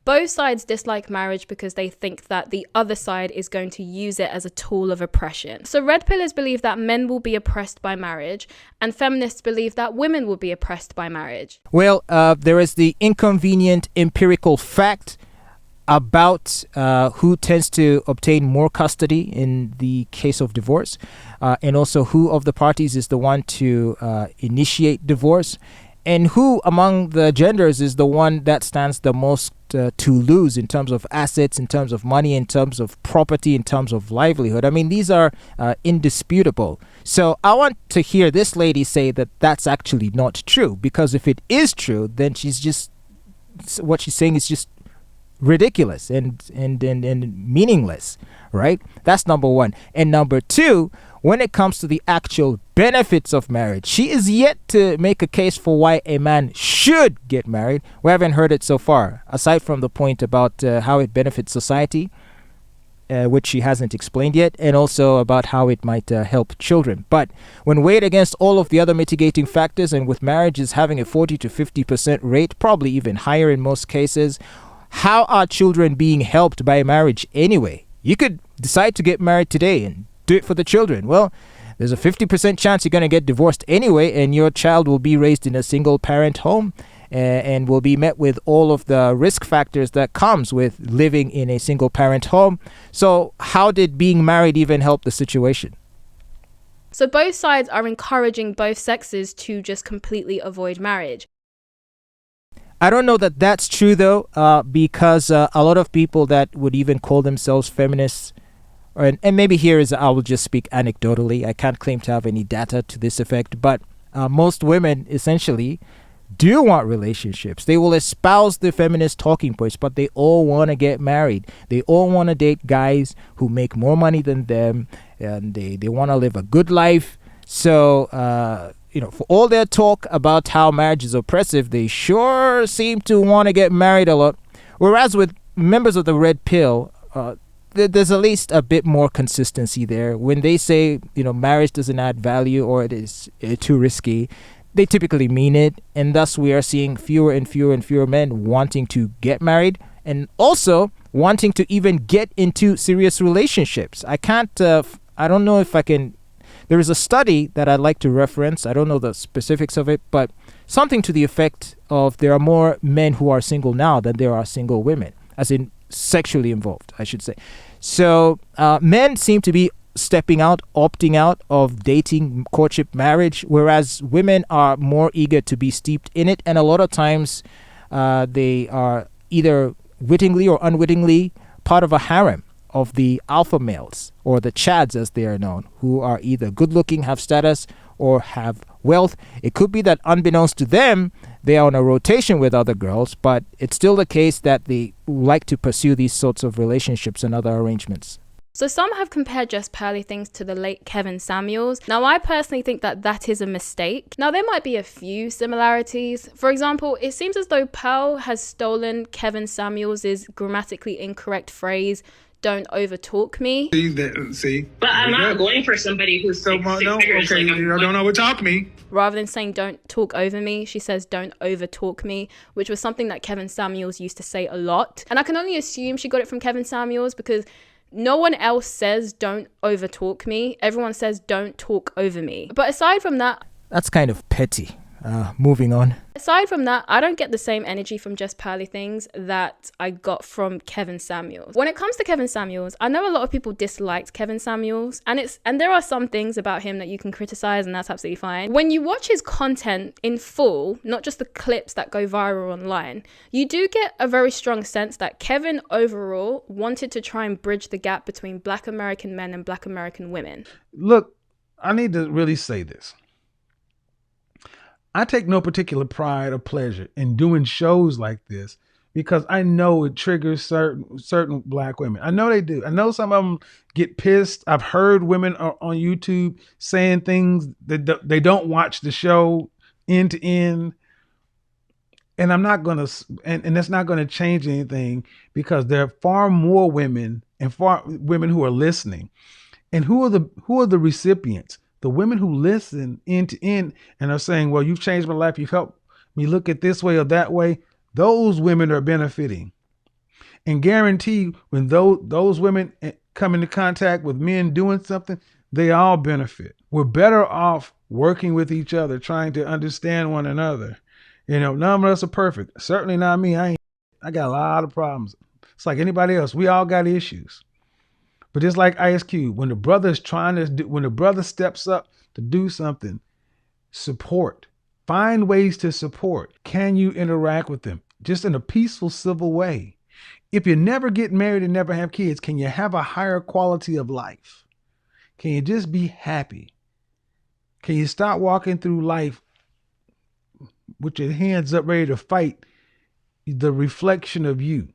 Both sides dislike marriage because they think that the other side is going to use it as a tool of oppression. So red pillers believe that men will be oppressed by marriage, and feminists believe that women will be oppressed by marriage. Well, there is the inconvenient empirical fact about who tends to obtain more custody in the case of divorce, and also who of the parties is the one to initiate divorce, and who among the genders is the one that stands the most to lose in terms of assets, in terms of money, in terms of property, in terms of livelihood. I mean, these are indisputable. So I want to hear this lady say that that's actually not true, because if it is true, then what she's saying is just ridiculous and meaningless, right? That's number one. And number two, when it comes to the actual benefits of marriage, she is yet to make a case for why a man should get married. We haven't heard it so far, aside from the point about how it benefits society, which she hasn't explained yet, and also about how it might help children. But when weighed against all of the other mitigating factors, and with marriages having a 40 to 50% rate, probably even higher in most cases, how are children being helped by marriage anyway? You could decide to get married today and do it for the children. Well, there's a 50% chance you're going to get divorced anyway, and your child will be raised in a single parent home and will be met with all of the risk factors that comes with living in a single parent home. So how did being married even help the situation? So both sides are encouraging both sexes to just completely avoid marriage. I don't know that that's true, though, because a lot of people that would even call themselves feminists, and maybe here is, I will just speak anecdotally. I can't claim to have any data to this effect, but most women essentially do want relationships. They will espouse the feminist talking points, but they all want to get married. They all want to date guys who make more money than them, and they want to live a good life. So, for all their talk about how marriage is oppressive, they sure seem to want to get married a lot. Whereas with members of the red pill, there's at least a bit more consistency there. When they say, marriage doesn't add value or it is too risky, they typically mean it. And thus we are seeing fewer and fewer and fewer men wanting to get married, and also wanting to even get into serious relationships. I don't know if I can. There is a study that I'd like to reference. I don't know the specifics of it, but something to the effect of there are more men who are single now than there are single women, as in sexually involved, I should say. So men seem to be stepping out, opting out of dating, courtship, marriage, whereas women are more eager to be steeped in it. And a lot of times they are either wittingly or unwittingly part of a harem of the alpha males, or the chads as they are known, who are either good looking, have status, or have wealth. It could be that unbeknownst to them, they are on a rotation with other girls, but it's still the case that they like to pursue these sorts of relationships and other arrangements. So some have compared JustPearlyThings to the late Kevin Samuels. Now, I personally think that is a mistake. Now, there might be a few similarities. For example, it seems as though Pearl has stolen Kevin Samuels' grammatically incorrect phrase, don't overtalk me. See? But I'm not going for somebody who's so no, okay, you don't overtalk me. Rather than saying don't talk over me, she says don't overtalk me, which was something that Kevin Samuels used to say a lot. And I can only assume she got it from Kevin Samuels because no one else says don't overtalk me. Everyone says don't talk over me. But aside from that, that's kind of petty. Moving on. Aside from that, I don't get the same energy from JustPearlyThings that I got from Kevin Samuels. When it comes to Kevin Samuels, I know a lot of people disliked Kevin Samuels, and there are some things about him that you can criticize, and that's absolutely fine. When you watch his content in full, not just the clips that go viral online, you do get a very strong sense that Kevin overall wanted to try and bridge the gap between Black American men and Black American women. Look, I need to really say this. I take no particular pride or pleasure in doing shows like this because I know it triggers certain Black women. I know they do. I know some of them get pissed. I've heard women on YouTube saying things that they don't watch the show end to end. And I'm not going to, and that's not going to change anything because there are far more women and far women who are listening. And who are the recipients? The women who listen end to end and are saying, well, you've changed my life. You've helped me look at this way or that way. Those women are benefiting. And guarantee when those women come into contact with men doing something, they all benefit. We're better off working with each other, trying to understand one another. You know, none of us are perfect. Certainly not me. I got a lot of problems. It's like anybody else. We all got issues. But it's like Ice Cube, when the brother steps up to do something, support. Find ways to support. Can you interact with them? Just in a peaceful, civil way. If you never get married and never have kids, can you have a higher quality of life? Can you just be happy? Can you stop walking through life with your hands up ready to fight the reflection of you,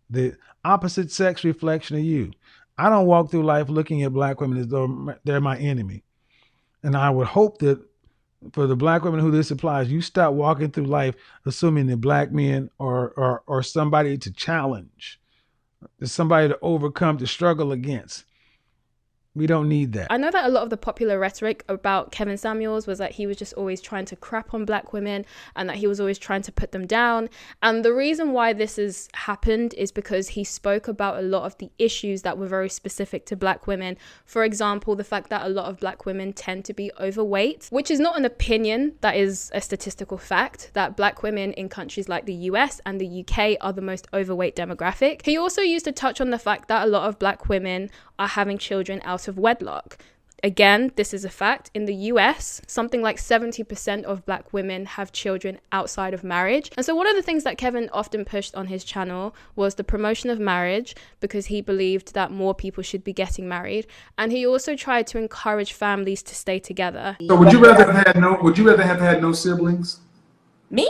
the opposite sex reflection of you? I don't walk through life looking at Black women as though they're my enemy. And I would hope that for the Black women who this applies, you stop walking through life assuming that Black men are somebody to challenge, somebody to overcome, to struggle against. We don't need that. I know that a lot of the popular rhetoric about Kevin Samuels was that he was just always trying to crap on Black women and that he was always trying to put them down. And the reason why this has happened is because he spoke about a lot of the issues that were very specific to Black women. For example, the fact that a lot of Black women tend to be overweight, which is not an opinion, that is a statistical fact, that Black women in countries like the US and the UK are the most overweight demographic. He also used to touch on the fact that a lot of Black women are having children out of wedlock. Again, this is a fact. In the US, something like 70% of Black women have children outside of marriage. And so one of the things that Kevin often pushed on his channel was the promotion of marriage, because he believed that more people should be getting married. And he also tried to encourage families to stay together. So would you rather have had no siblings? Me?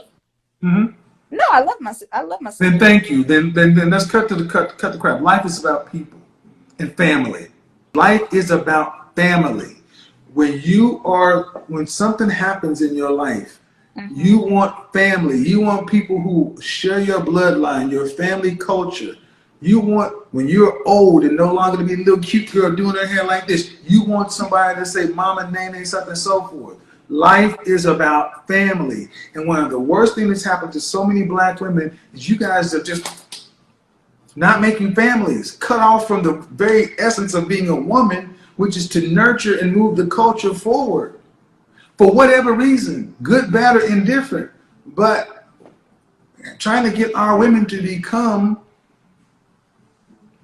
Mm-hmm. No, I love my siblings. Then thank you. Then let's cut the crap. Life is about people and family. Life is about family. When something happens in your life, you want family. You want people who share your bloodline, your family culture. You want, when you're old and no longer to be a little cute girl doing her hair like this, you want somebody to say mama, nene, something and so forth. Life is about family. And one of the worst things that's happened to so many Black women is you guys are just not making families, cut off from the very essence of being a woman, which is to nurture and move the culture forward. For whatever reason, good, bad, or indifferent. But trying to get our women to become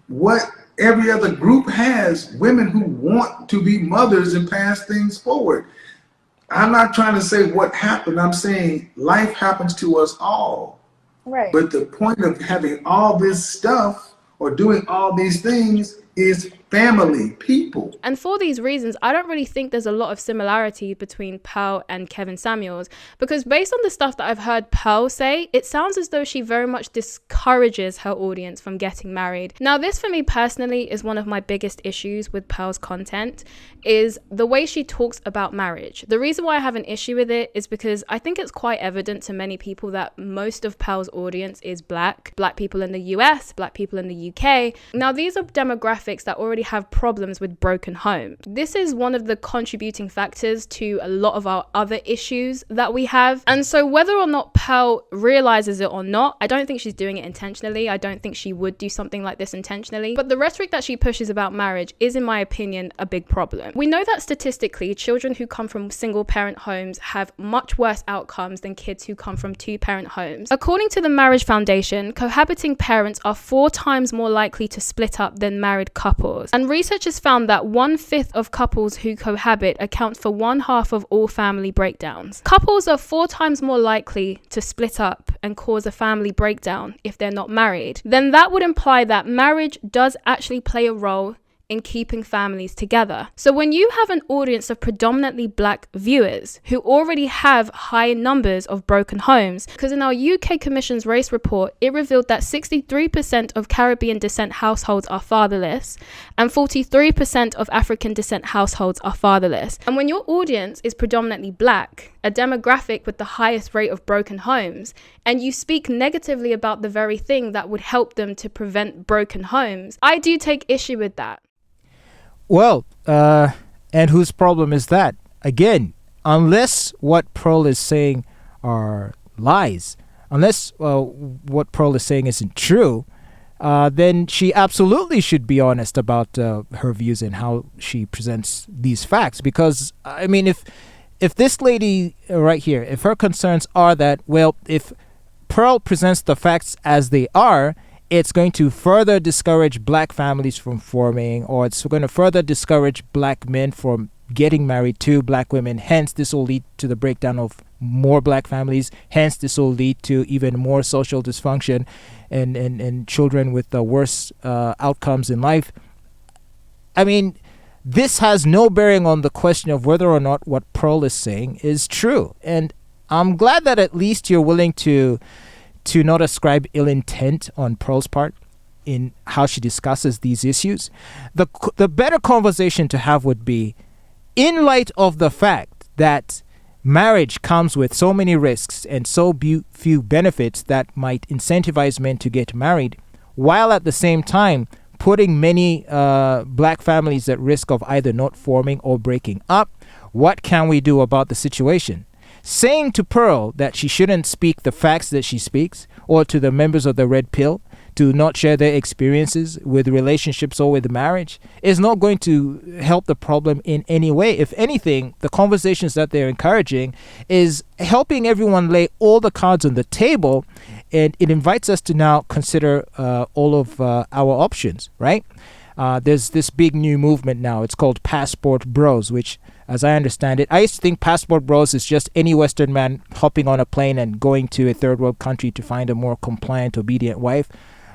what every other group has, women who want to be mothers and pass things forward. I'm not trying to say what happened. I'm saying life happens to us all. Right. But the point of having all this stuff or doing all these things is family, people. And for these reasons, I don't really think there's a lot of similarity between Pearl and Kevin Samuels, because based on the stuff that I've heard Pearl say, it sounds as though she very much discourages her audience from getting married. Now, this for me personally is one of my biggest issues with Pearl's content, is the way she talks about marriage. The reason why I have an issue with it is because I think it's quite evident to many people that most of Pearl's audience is black people in the US, black people in the UK. Now, these are demographics that already have problems with broken homes. This is one of the contributing factors to a lot of our other issues that we have. And so whether or not Pearl realizes it or not, I don't think she's doing it intentionally. I don't think she would do something like this intentionally. But the rhetoric that she pushes about marriage is, in my opinion, a big problem. We know that statistically, children who come from single parent homes have much worse outcomes than kids who come from two parent homes. According to the Marriage Foundation, cohabiting parents are 4 times more likely to split up than married couples. And researchers found that 1/5 of couples who cohabit account for 1/2 of all family breakdowns. Couples are 4 times more likely to split up and cause a family breakdown if they're not married. Then that would imply that marriage does actually play a role in keeping families together. So when you have an audience of predominantly black viewers who already have high numbers of broken homes, because in our UK Commission's race report, it revealed that 63% of Caribbean descent households are fatherless and 43% of African descent households are fatherless. And when your audience is predominantly black, a demographic with the highest rate of broken homes, and you speak negatively about the very thing that would help them to prevent broken homes, I do take issue with that. Well, and whose problem is that? Again, unless what Pearl is saying are lies, unless what Pearl is saying isn't true, then she absolutely should be honest about her views and how she presents these facts. Because, I mean, if this lady right here, if her concerns are that, well, if Pearl presents the facts as they are, it's going to further discourage black families from forming, or it's going to further discourage black men from getting married to black women. Hence, this will lead to the breakdown of more black families. Hence, this will lead to even more social dysfunction and children with the worse outcomes in life. I mean, this has no bearing on the question of whether or not what Pearl is saying is true. And I'm glad that at least you're willing to not ascribe ill intent on Pearl's part in how she discusses these issues. The better conversation to have would be, in light of the fact that marriage comes with so many risks and so few benefits that might incentivize men to get married, while at the same time putting many black families at risk of either not forming or breaking up, what can we do about the situation? Saying to Pearl that she shouldn't speak the facts that she speaks, or to the members of the Red Pill to not share their experiences with relationships or with marriage, is not going to help the problem in any way. If anything, the conversations that they're encouraging is helping everyone lay all the cards on the table, and it invites us to now consider all of our options, right? There's this big new movement now. It's called Passport Bros, which, as I understand it, I used to think Passport Bros is just any Western man hopping on a plane and going to a third world country to find a more compliant, obedient wife.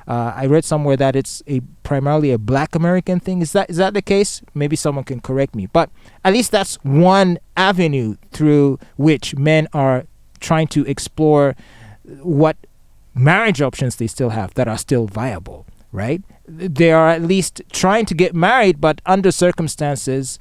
I read somewhere that it's primarily a black American thing. Is that the case? Maybe someone can correct me. But at least that's one avenue through which men are trying to explore what marriage options they still have that are still viable, right? They are at least trying to get married, but under circumstances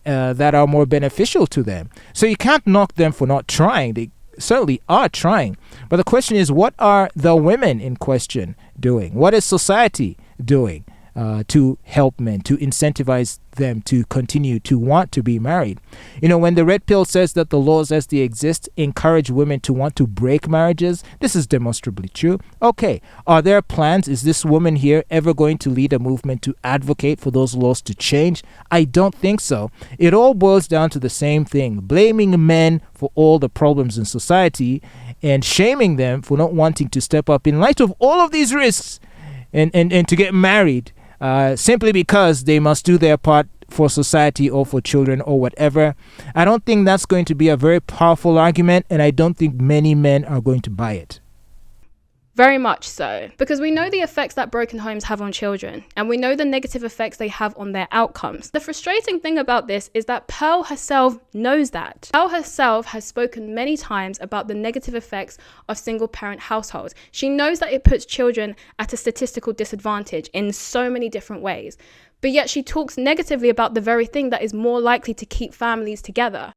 that are more beneficial to them. So you can't knock them for not trying. They certainly are trying. But the question is, what are the women in question doing? What is society doing to help men, to incentivize them to continue to want to be married? You know, when the Red Pill says that the laws as they exist encourage women to want to break marriages, this is demonstrably true. Okay, are there plans? Is this woman here ever going to lead a movement to advocate for those laws to change? I don't think so. It all boils down to the same thing: blaming men for all the problems in society and shaming them for not wanting to step up in light of all of these risks and to get married. Simply because they must do their part for society or for children or whatever. I don't think that's going to be a very powerful argument, and I don't think many men are going to buy it. Very much so, because we know the effects that broken homes have on children, and we know the negative effects they have on their outcomes. The frustrating thing about this is that Pearl herself knows that. Pearl herself has spoken many times about the negative effects of single-parent households. She knows that it puts children at a statistical disadvantage in so many different ways, but yet she talks negatively about the very thing that is more likely to keep families together.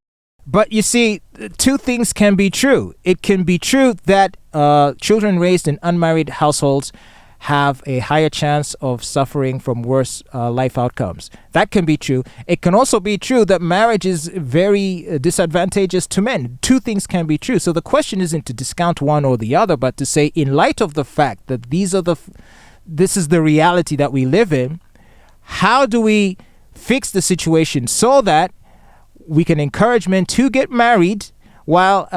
But you see, two things can be true. It can be true that children raised in unmarried households have a higher chance of suffering from worse life outcomes. That can be true. It can also be true that marriage is very disadvantageous to men. Two things can be true. So the question isn't to discount one or the other, but to say, in light of the fact that this is the reality that we live in, how do we fix the situation so that we can encourage men to get married while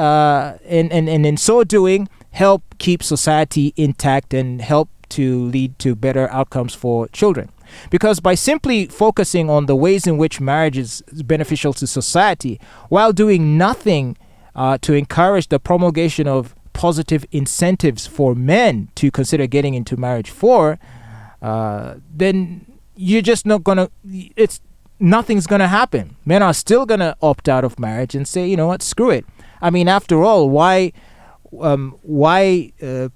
in so doing help keep society intact and help to lead to better outcomes for children? Because by simply focusing on the ways in which marriage is beneficial to society while doing nothing to encourage the promulgation of positive incentives for men to consider getting into marriage then you're just not gonna nothing's going to happen. Men are still going to opt out of marriage and say, you know what, screw it. I mean, after all, why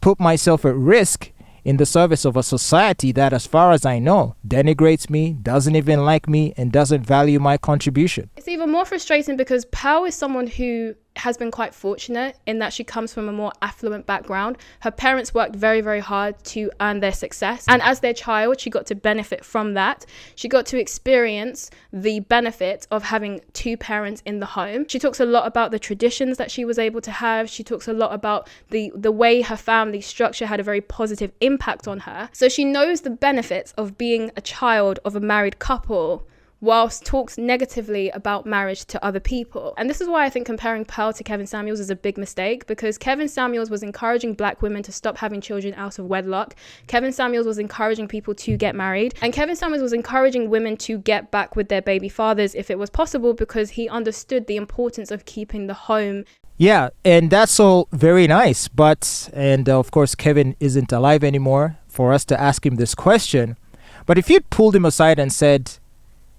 put myself at risk in the service of a society that, as far as I know, denigrates me, doesn't even like me, and doesn't value my contribution? It's even more frustrating because Pearl is someone who has been quite fortunate in that she comes from a more affluent background. Her parents worked very, very hard to earn their success. And as their child, she got to benefit from that. She got to experience the benefit of having two parents in the home. She talks a lot about the traditions that she was able to have. She talks a lot about the way her family structure had a very positive impact on her. So she knows the benefits of being a child of a married couple, whilst talks negatively about marriage to other people. And this is why I think comparing Pearl to Kevin Samuels is a big mistake, because Kevin Samuels was encouraging black women to stop having children out of wedlock. Kevin Samuels was encouraging people to get married. And Kevin Samuels was encouraging women to get back with their baby fathers if it was possible, because he understood the importance of keeping the home. Yeah, and that's all very nice. But of course, Kevin isn't alive anymore for us to ask him this question. But if you'd pulled him aside and said,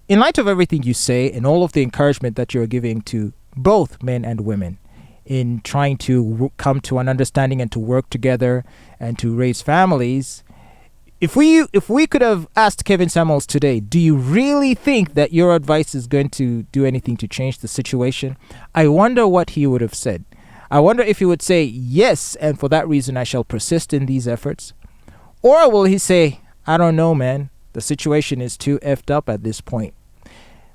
in light of everything you say and all of the encouragement that you're giving to both men and women in trying to come to an understanding and to work together and to raise families, if we could have asked Kevin Samuels today, do you really think that your advice is going to do anything to change the situation? I wonder what he would have said. I wonder if he would say, yes, and for that reason I shall persist in these efforts. Or will he say, I don't know, man, the situation is too effed up at this point.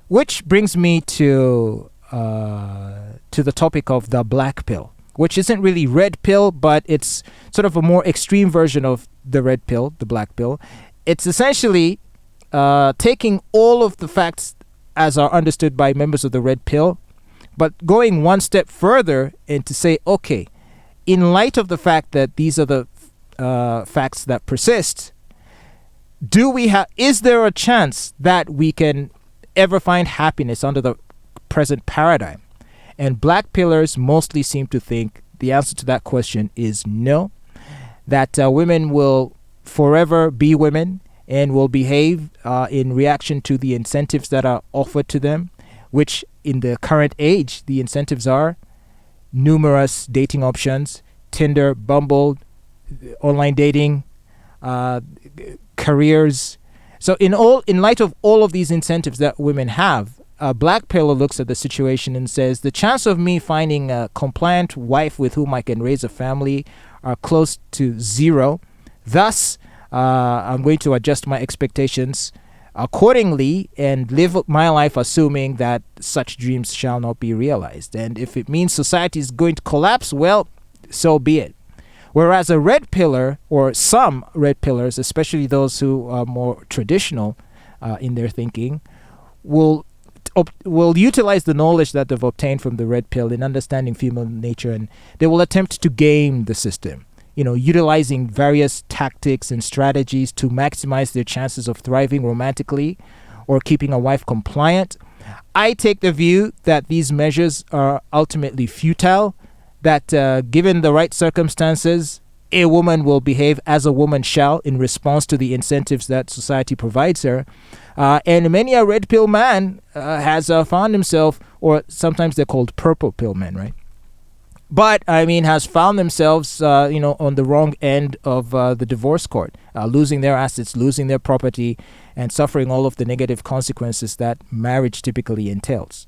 Which brings me to the topic of the black pill, which isn't really red pill, but it's sort of a more extreme version of the red pill, the black pill. It's essentially taking all of the facts as are understood by members of the red pill, but going one step further and to say, okay, in light of the fact that these are the facts that persist, is there a chance that we can ever find happiness under the present paradigm? And black pillars mostly seem to think the answer to that question is no, that women will forever be women and will behave in reaction to the incentives that are offered to them, which in the current age, the incentives are numerous dating options, Tinder, Bumble, online dating, careers. So in light of all of these incentives that women have, a black pillar looks at the situation and says, the chance of me finding a compliant wife with whom I can raise a family are close to zero. Thus, I'm going to adjust my expectations accordingly and live my life assuming that such dreams shall not be realized. And if it means society is going to collapse, well, so be it. Whereas a red pillar, or some red pillars, especially those who are more traditional in their thinking, will utilize the knowledge that they've obtained from the red pill in understanding female nature, and they will attempt to game the system, utilizing various tactics and strategies to maximize their chances of thriving romantically or keeping a wife compliant. I take the view that these measures are ultimately futile, that given the right circumstances, a woman will behave as a woman shall in response to the incentives that society provides her. And many a red pill man has found himself, or sometimes they're called purple pill men, right? But, I mean, has found themselves, on the wrong end of the divorce court, losing their assets, losing their property, and suffering all of the negative consequences that marriage typically entails.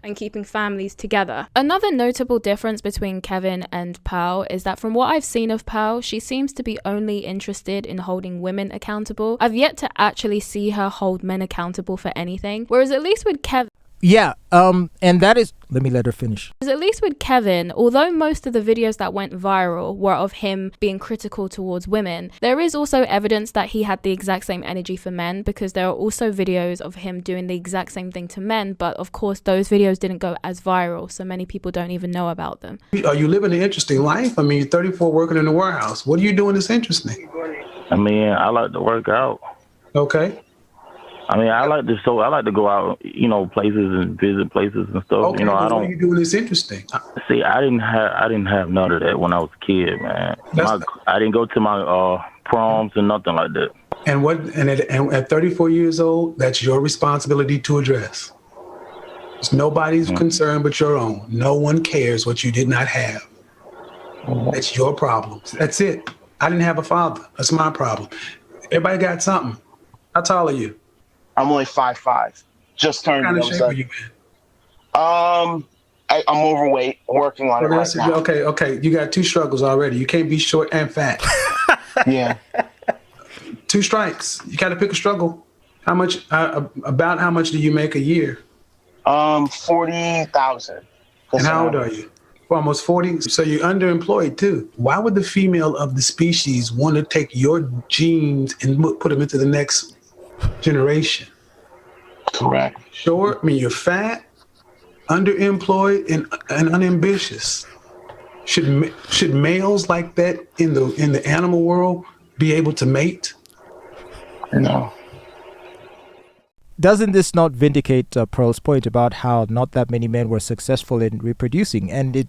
And keeping families together. Another notable difference between Kevin and Pao is that from what I've seen of Pao, she seems to be only interested in holding women accountable. I've yet to actually see her hold men accountable for anything. Whereas at least with Kevin... Yeah, and that is... Let me let her finish. At least with Kevin, although most of the videos that went viral were of him being critical towards women, there is also evidence that he had the exact same energy for men, because there are also videos of him doing the exact same thing to men, but of course those videos didn't go as viral, so many people don't even know about them. Are you living an interesting life? I mean, you're 34 working in the warehouse. What are you doing that's interesting? I mean, I like to work out. Okay. I mean, I like to go out, places and visit places and stuff. Okay, what are you doing that's interesting? See, I didn't have none of that when I was a kid, man. I didn't go to my proms and nothing like that. And at 34 years old, that's your responsibility to address. It's nobody's concern but your own. No one cares what you did not have. That's your problem. That's it. I didn't have a father. That's my problem. Everybody got something. How tall are you? I'm only 5'5". Just turned. What kind of shape are you in? I'm overweight. Working on it right now. Okay. You got two struggles already. You can't be short and fat. Yeah. 2 strikes. You got to pick a struggle. How much? About how much do you make a year? 40,000. And how old are you? Almost 40. So you're underemployed too. Why would the female of the species want to take your genes and put them into the next generation? Correct. Short, I mean, you're fat, underemployed, and unambitious. Should males like that in the animal world be able to mate? No. Doesn't this not vindicate Pearl's point about how not that many men were successful in reproducing? And it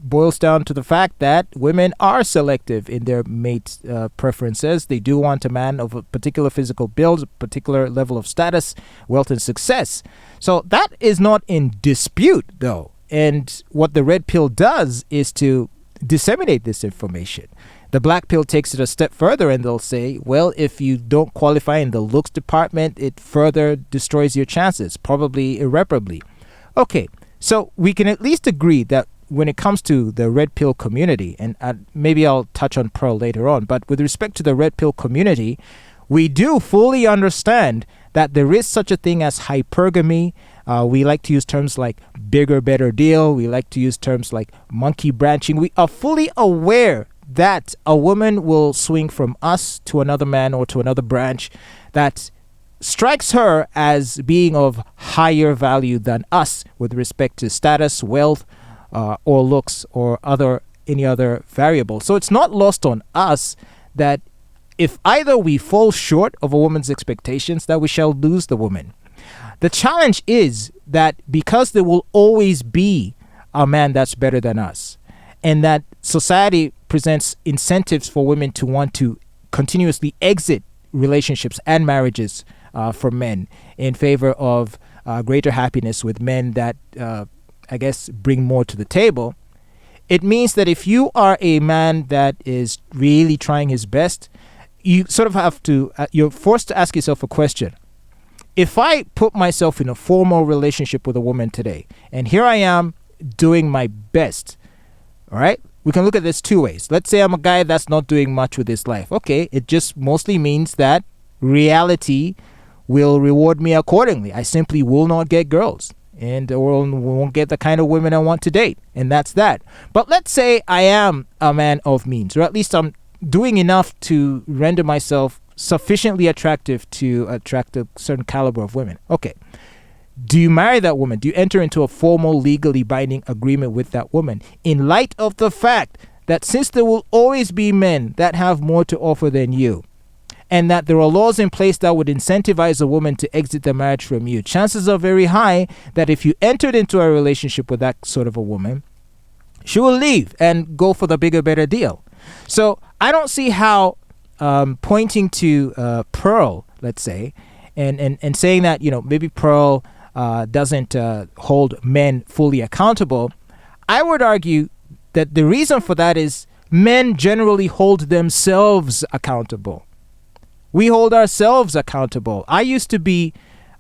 boils down to the fact that women are selective in their mate preferences. They do want a man of a particular physical build, a particular level of status, wealth, and success. So that is not in dispute, though. And what the red pill does is to disseminate this information. The black pill takes it a step further, and they'll say, well, if you don't qualify in the looks department, it further destroys your chances, probably irreparably. Okay, so we can at least agree that when it comes to the red pill community, and maybe I'll touch on Pearl later on, but with respect to the red pill community, we do fully understand that there is such a thing as hypergamy. We like to use terms like bigger, better deal. We like to use terms like monkey branching. We are fully aware that a woman will swing from us to another man or to another branch that strikes her as being of higher value than us with respect to status, wealth, or looks, or any other variable. So it's not lost on us that if either we fall short of a woman's expectations, that we shall lose the woman. The challenge is that because there will always be a man that's better than us, and that society presents incentives for women to want to continuously exit relationships and marriages from men in favor of greater happiness with men that I guess bring more to the table. It means that if you are a man that is really trying his best, you sort of have to, you're forced to ask yourself a question. If I put myself in a formal relationship with a woman today, and here I am doing my best, all right? We can look at this 2 ways. Let's say I'm a guy that's not doing much with his life. Okay, it just mostly means that reality will reward me accordingly. I simply will not get girls and won't get the kind of women I want to date. And that's that. But let's say I am a man of means, or at least I'm doing enough to render myself sufficiently attractive to attract a certain caliber of women. Okay. Do you marry that woman? Do you enter into a formal, legally binding agreement with that woman in light of the fact that since there will always be men that have more to offer than you, and that there are laws in place that would incentivize a woman to exit the marriage from you, chances are very high that if you entered into a relationship with that sort of a woman, she will leave and go for the bigger, better deal. So I don't see how pointing to Pearl, let's say, and saying that, maybe Pearl doesn't hold men fully accountable. I would argue that the reason for that is men generally hold themselves accountable. We hold ourselves accountable. I used to be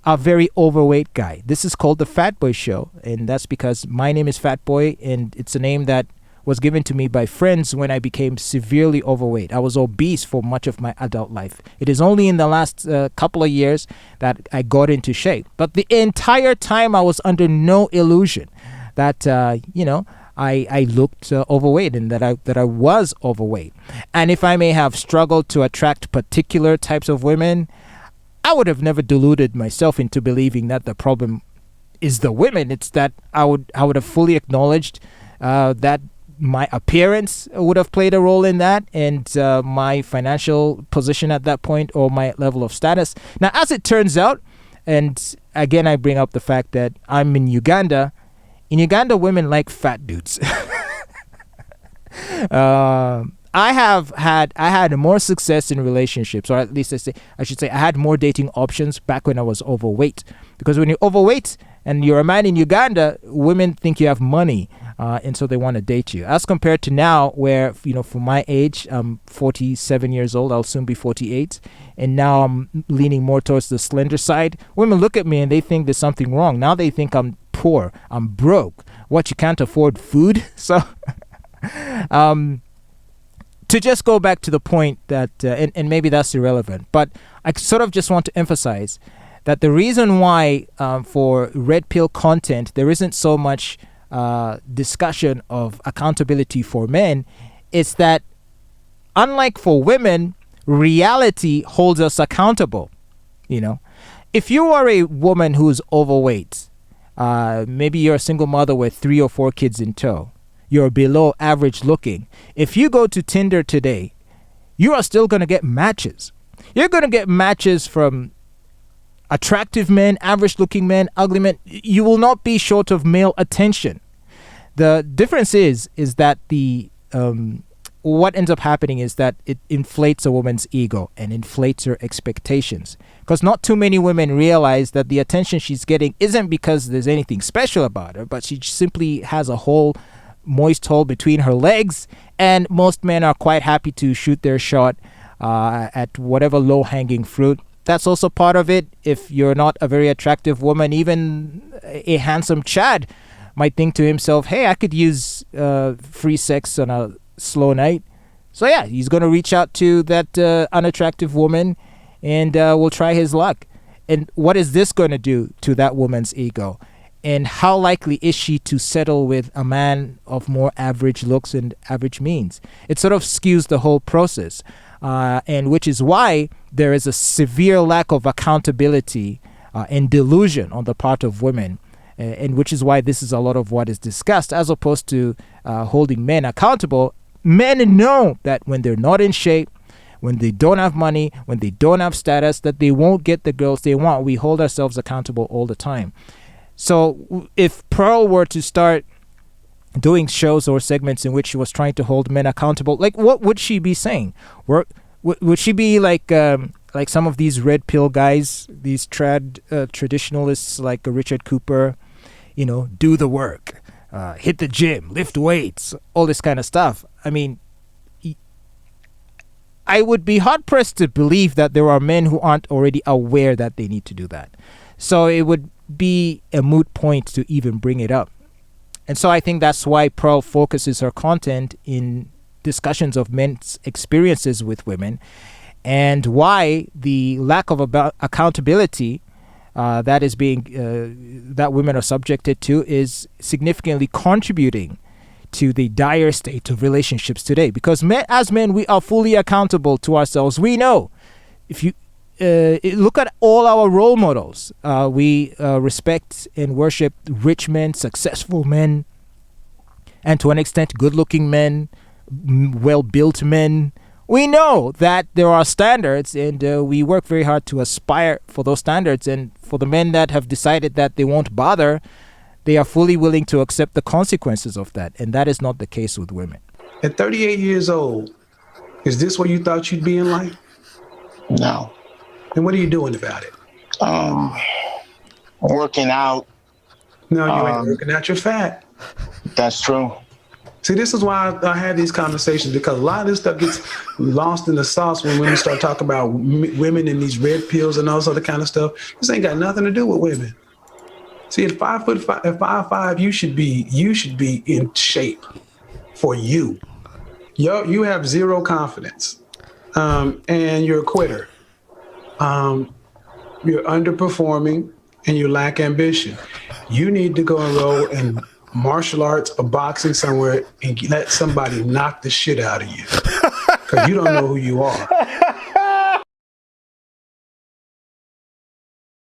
a very overweight guy. This is called the Fat Boy Show, and that's because my name is Fat Boy, and it's a name that was given to me by friends when I became severely overweight. I was obese for much of my adult life. It is only in the last couple of years that I got into shape. But the entire time I was under no illusion that, I looked overweight and that I was overweight. And if I may have struggled to attract particular types of women, I would have never deluded myself into believing that the problem is the women. It's that I would have fully acknowledged that my appearance would have played a role in that, and my financial position at that point, or my level of status. Now, as it turns out, and again, I bring up the fact that I'm in Uganda. In Uganda, women like fat dudes. I had more success in relationships, or at least I should say I had more dating options back when I was overweight. Because when you're overweight and you're a man in Uganda, women think you have money, and so they want to date you. As compared to now, where, for my age, I'm 47 years old, I'll soon be 48, and now I'm leaning more towards the slender side. Women look at me and they think there's something wrong. Now they think I'm poor, I'm broke. What, you can't afford food? So, to just go back to the point that, and maybe that's irrelevant, but I sort of just want to emphasize that the reason why for red pill content there isn't so much discussion of accountability for men is that, unlike for women, reality holds us accountable. If you are a woman who's overweight, maybe you're a single mother with 3 or 4 kids in tow, you're below average looking. If you go to Tinder today, you are still going to get matches. You're going to get matches from attractive men, average looking men, ugly men. You will not be short of male attention. The difference is that the what ends up happening is that it inflates a woman's ego and inflates her expectations. Because not too many women realize that the attention she's getting isn't because there's anything special about her, but she simply has a moist hole between her legs, and most men are quite happy to shoot their shot at whatever low-hanging fruit. That's also part of it. If you're not a very attractive woman, even a handsome Chad might think to himself, hey, I could use free sex on a slow night. So yeah, he's going to reach out to that unattractive woman and will try his luck. And what is this going to do to that woman's ego? And how likely is she to settle with a man of more average looks and average means? It sort of skews the whole process. And which is why there is a severe lack of accountability and delusion on the part of women. And which is why this is a lot of what is discussed, as opposed to holding men accountable. Men know that when they're not in shape, when they don't have money, when they don't have status, that they won't get the girls they want. We hold ourselves accountable all the time. So if Pearl were to start doing shows or segments in which she was trying to hold men accountable, like, what would she be saying? Would she be like some of these red pill guys, these traditionalists like Richard Cooper, do the work, hit the gym, lift weights, all this kind of stuff? I mean, I would be hard-pressed to believe that there are men who aren't already aware that they need to do that. So it would be a moot point to even bring it up. And so I think that's why Pearl focuses her content in discussions of men's experiences with women, and why the lack of accountability that is being that women are subjected to is significantly contributing to the dire state of relationships today. Because as men, we are fully accountable to ourselves. We know, if you look at all our role models, we respect and worship rich men, successful men, and to an extent good-looking men, well-built men. We know that there are standards, and we work very hard to aspire for those standards. And for the men that have decided that they won't bother, they are fully willing to accept the consequences of that. And that is not the case with women. At 38 years old, is this where you thought you'd be in life? No. And what are you doing about it? Working out. No, you ain't working out. You're fat. That's true. See, this is why I have these conversations, because a lot of this stuff gets lost in the sauce when women start talking about women and these red pills and all this other kind of stuff. This ain't got nothing to do with women. See, at 5'5", you should be in shape for you. You have zero confidence, and you're a quitter. You're underperforming, and you lack ambition. You need to go enroll in martial arts or boxing somewhere and let somebody knock the shit out of you, because you don't know who you are.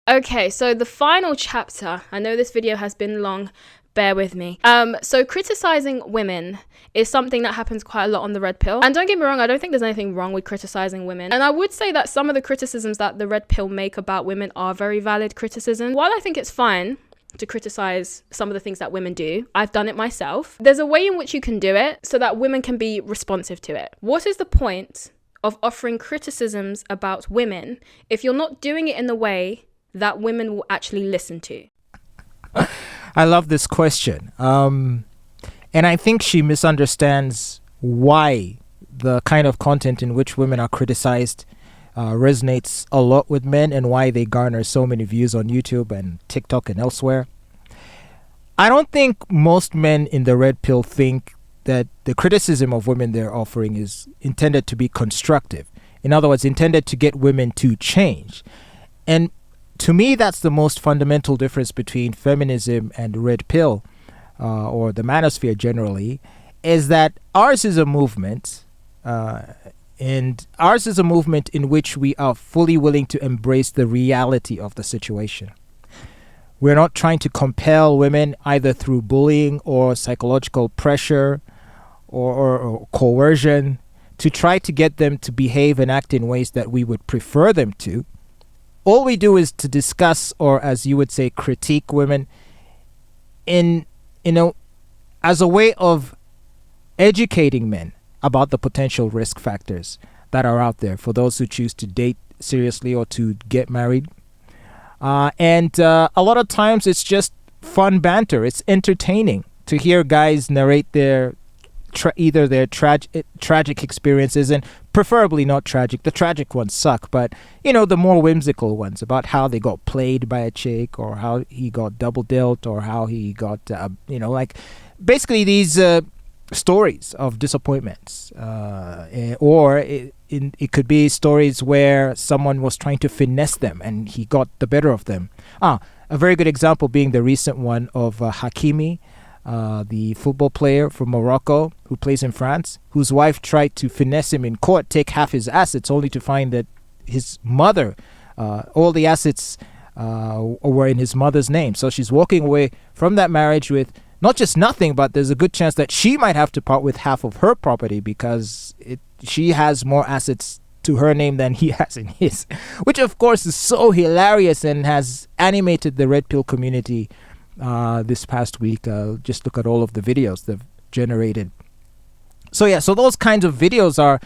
Okay, so the final chapter, I know this video has been long, bear with me. So criticizing women is something that happens quite a lot on the red pill. And don't get me wrong, I don't think there's anything wrong with criticizing women. And I would say that some of the criticisms that the red pill make about women are very valid criticism. While I think it's fine to criticize some of the things that women do, I've done it myself, there's a way in which you can do it so that women can be responsive to it. What is the point of offering criticisms about women if you're not doing it in the way that women will actually listen to? I love this question. And I think she misunderstands why the kind of content in which women are criticized resonates a lot with men, and why they garner so many views on YouTube and TikTok and elsewhere. I don't think most men in the red pill think that the criticism of women they're offering is intended to be constructive. In other words, intended to get women to change. And to me, that's the most fundamental difference between feminism and red pill, or the manosphere generally, is that ours is a movement, and ours is a movement in which we are fully willing to embrace the reality of the situation. We're not trying to compel women either through bullying or psychological pressure or coercion to try to get them to behave and act in ways that we would prefer them to. All we do is to discuss, or as you would say, critique women as a way of educating men about the potential risk factors that are out there for those who choose to date seriously or to get married. And a lot of times it's just fun banter. It's entertaining to hear guys narrate their either their tragic experiences, and preferably not tragic. The tragic ones suck, but the more whimsical ones about how they got played by a chick, or how he got double dealt, or how he got like basically these stories of disappointments, or it could be stories where someone was trying to finesse them and he got the better of them. A very good example being the recent one of Hakimi, the football player from Morocco who plays in France, whose wife tried to finesse him in court, take half his assets, only to find that his mother, all the assets were in his mother's name. So she's walking away from that marriage with not just nothing, but there's a good chance that she might have to part with half of her property because she has more assets to her name than he has in his, which of course is so hilarious and has animated the red pill community this past week. Just look at all of the videos they've generated. So those kinds of videos are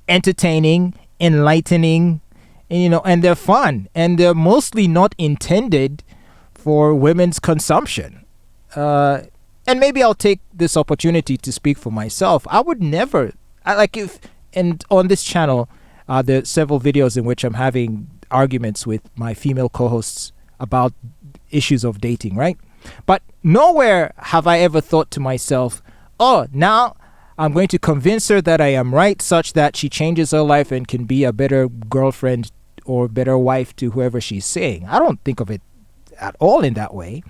entertaining, enlightening, and they're fun, and they're mostly not intended for women's consumption. And maybe I'll take this opportunity to speak for myself. I would never, and on this channel, there are several videos in which I'm having arguments with my female co-hosts about issues of dating, right? But nowhere have I ever thought to myself, now I'm going to convince her that I am right, such that she changes her life and can be a better girlfriend or better wife to whoever she's seeing. I don't think of it at all in that way.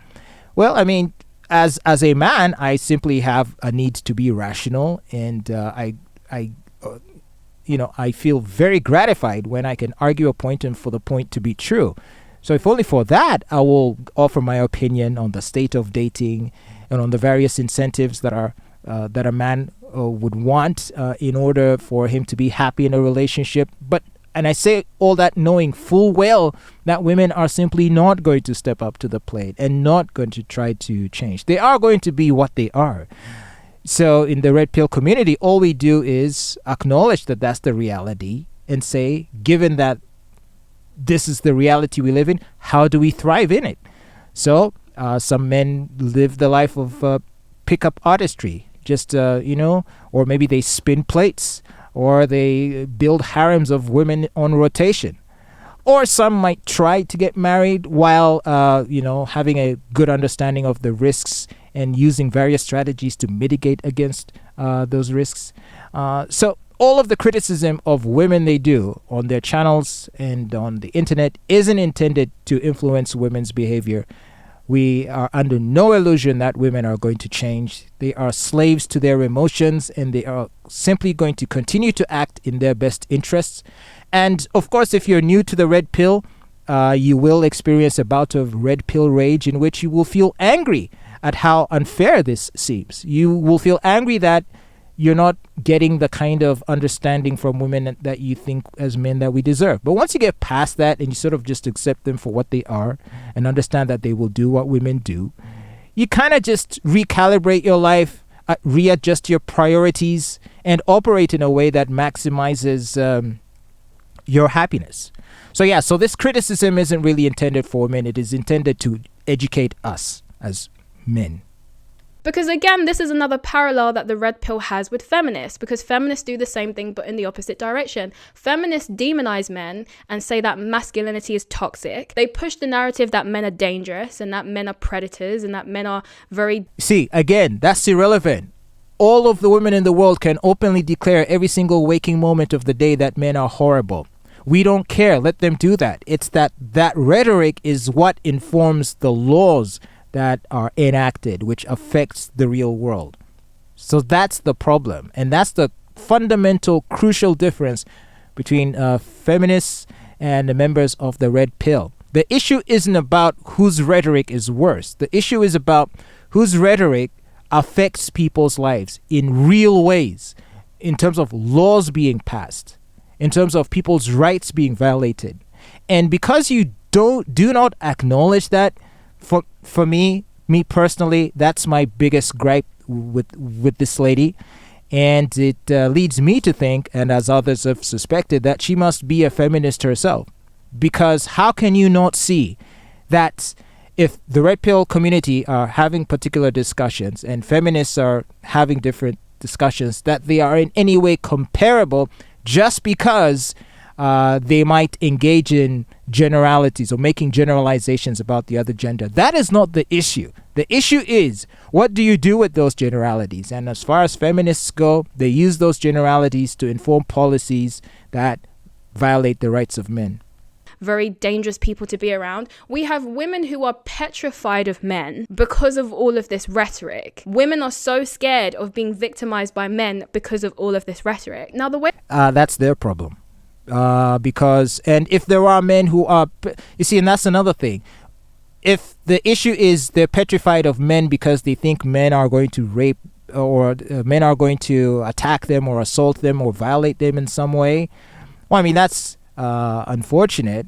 Well, I mean, as a man, I simply have a need to be rational, and I feel very gratified when I can argue a point and for the point to be true. So if only for that, I will offer my opinion on the state of dating and on the various incentives that a man would want in order for him to be happy in a relationship. And I say all that knowing full well that women are simply not going to step up to the plate and not going to try to change. They are going to be what they are. So in the red pill community, all we do is acknowledge that that's the reality and say, given that this is the reality we live in, how do we thrive in it? So some men live the life of pickup artistry, just, or maybe they spin plates, or they build harems of women on rotation. Or some might try to get married while, having a good understanding of the risks and using various strategies to mitigate against those risks. So all of the criticism of women they do on their channels and on the internet isn't intended to influence women's behavior. We are under no illusion that women are going to change. They are slaves to their emotions, and they are simply going to continue to act in their best interests. And of course, if you're new to the red pill, you will experience a bout of red pill rage in which you will feel angry at how unfair this seems. You will feel angry that you're not getting the kind of understanding from women that you think as men that we deserve. But once you get past that and you sort of just accept them for what they are and understand that they will do what women do, you kind of just recalibrate your life, readjust your priorities, and operate in a way that maximizes your happiness. So this criticism isn't really intended for men. It is intended to educate us as men. Because again, this is another parallel that the red pill has with feminists, because feminists do the same thing but in the opposite direction. Feminists demonize men and say that masculinity is toxic. They push the narrative that men are dangerous and that men are predators and that men are very... See, again, that's irrelevant. All of the women in the world can openly declare every single waking moment of the day that men are horrible. We don't care. Let them do that. It's that rhetoric is what informs the laws that are enacted, which affects the real world. So that's the problem. And that's the fundamental, crucial difference between feminists and the members of the red pill. The issue isn't about whose rhetoric is worse. The issue is about whose rhetoric affects people's lives in real ways, in terms of laws being passed, in terms of people's rights being violated. And because you do not acknowledge that, for me personally, that's my biggest gripe with this lady. And it leads me to think, and as others have suspected, that she must be a feminist herself. Because how can you not see that if the red pill community are having particular discussions and feminists are having different discussions, that they are in any way comparable just because they might engage in generalities or making generalizations about the other gender? That is not the issue. The issue is, what do you do with those generalities? And as far as feminists go, they use those generalities to inform policies that violate the rights of men. Very dangerous people to be around. We have women who are petrified of men because of all of this rhetoric. Women are so scared of being victimized by men because of all of this rhetoric. Now, the way... that's their problem. Because if there are men who are, you see, and that's another thing. If the issue is they're petrified of men because they think men are going to rape or men are going to attack them or assault them or violate them in some way, well, I mean, that's unfortunate.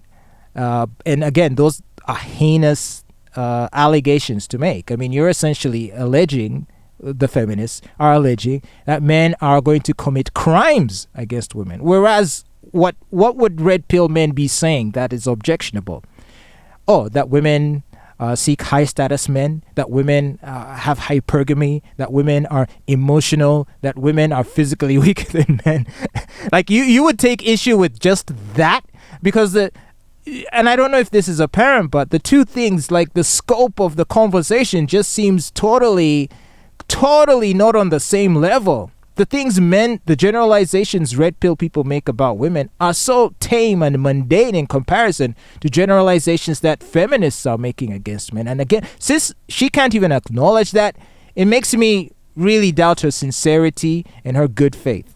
And again, those are heinous allegations to make. I mean, you're essentially alleging, the feminists are alleging, that men are going to commit crimes against women. Whereas what would red pill men be saying that is objectionable? Oh, that women seek high status men, that women have hypergamy, that women are emotional, that women are physically weaker than men. Like you would take issue with just that, because and I don't know if this is apparent, but the two things, like the scope of the conversation just seems totally not on the same level. The things the generalizations red pill people make about women are so tame and mundane in comparison to generalizations that feminists are making against men. And again, since she can't even acknowledge that, it makes me really doubt her sincerity and her good faith.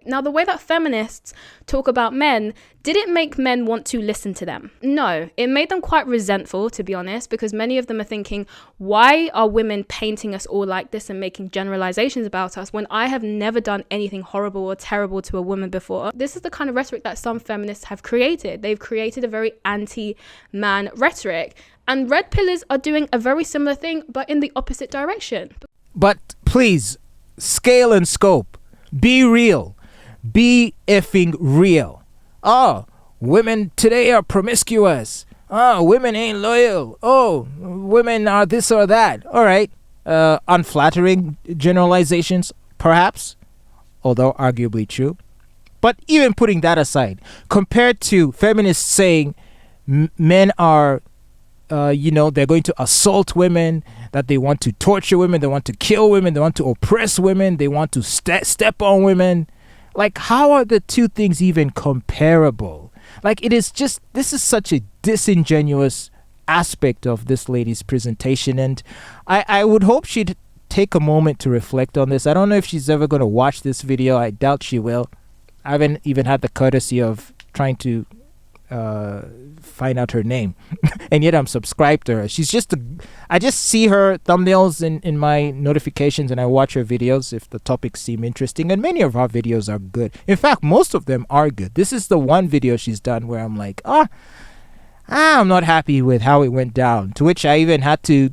Now, the way that feminists talk about men, did it make men want to listen to them? No, it made them quite resentful, to be honest, because many of them are thinking, why are women painting us all like this and making generalizations about us when I have never done anything horrible or terrible to a woman before? This is the kind of rhetoric that some feminists have created. They've created a very anti-man rhetoric. And red pillars are doing a very similar thing, but in the opposite direction. But please, scale and scope. Be real. Be effing real. Oh, women today are promiscuous. Oh, women ain't loyal. Oh, women are this or that. All right. Unflattering generalizations, perhaps, although arguably true. But even putting that aside, compared to feminists saying men are, they're going to assault women, that they want to torture women, they want to kill women, they want to oppress women, they want to step on women. Like, how are the two things even comparable? Like, this is such a disingenuous aspect of this lady's presentation, and I would hope she'd take a moment to reflect on this. I don't know if she's ever going to watch this video. I doubt she will. I haven't even had the courtesy of trying to find out her name, and yet I'm subscribed to her. I just see her thumbnails in my notifications, and I watch her videos if the topics seem interesting, and many of her videos are good. In fact, most of them are good. This is the one video she's done where I'm like, I'm not happy with how it went down, to which I even had to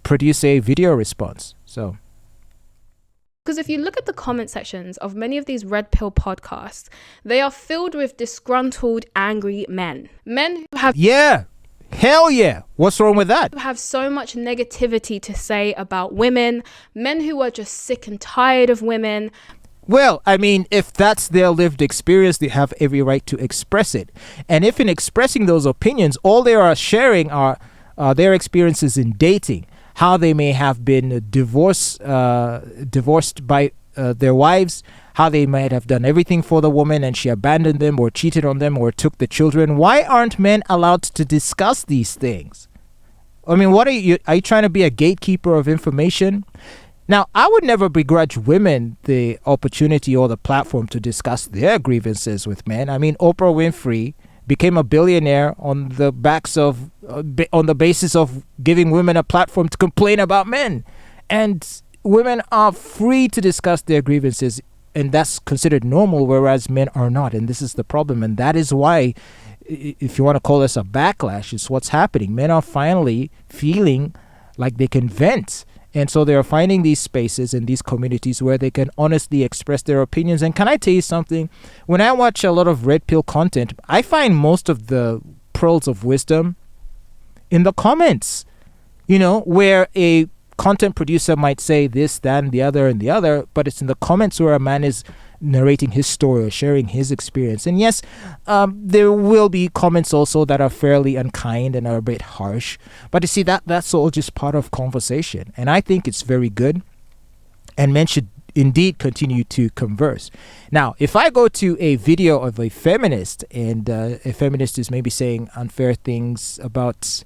produce a video response. So, because if you look at the comment sections of many of these red pill podcasts, they are filled with disgruntled, angry men. Men who have... Yeah! Hell yeah! What's wrong with that? Who have so much negativity to say about women. Men who are just sick and tired of women. Well, I mean, if that's their lived experience, they have every right to express it. And if in expressing those opinions, all they are sharing are their experiences in dating, how they may have been divorced by their wives, how they might have done everything for the woman and she abandoned them or cheated on them or took the children. Why aren't men allowed to discuss these things? I mean, are you trying to be a gatekeeper of information? Now, I would never begrudge women the opportunity or the platform to discuss their grievances with men. I mean, Oprah Winfrey became a billionaire on the basis of giving women a platform to complain about men. And women are free to discuss their grievances, and that's considered normal, whereas men are not. And this is the problem. And that is why, if you want to call this a backlash, it's what's happening. Men are finally feeling like they can vent. And so they are finding these spaces in these communities where they can honestly express their opinions. And can I tell you something? When I watch a lot of red pill content, I find most of the pearls of wisdom in the comments, where a content producer might say this, that, and the other, but it's in the comments where a man is narrating his story or sharing his experience. And yes, there will be comments also that are fairly unkind and are a bit harsh, but you see, that's all just part of conversation, and I think it's very good, and men should indeed continue to converse. Now, if I go to a video of a feminist, and a feminist is maybe saying unfair things about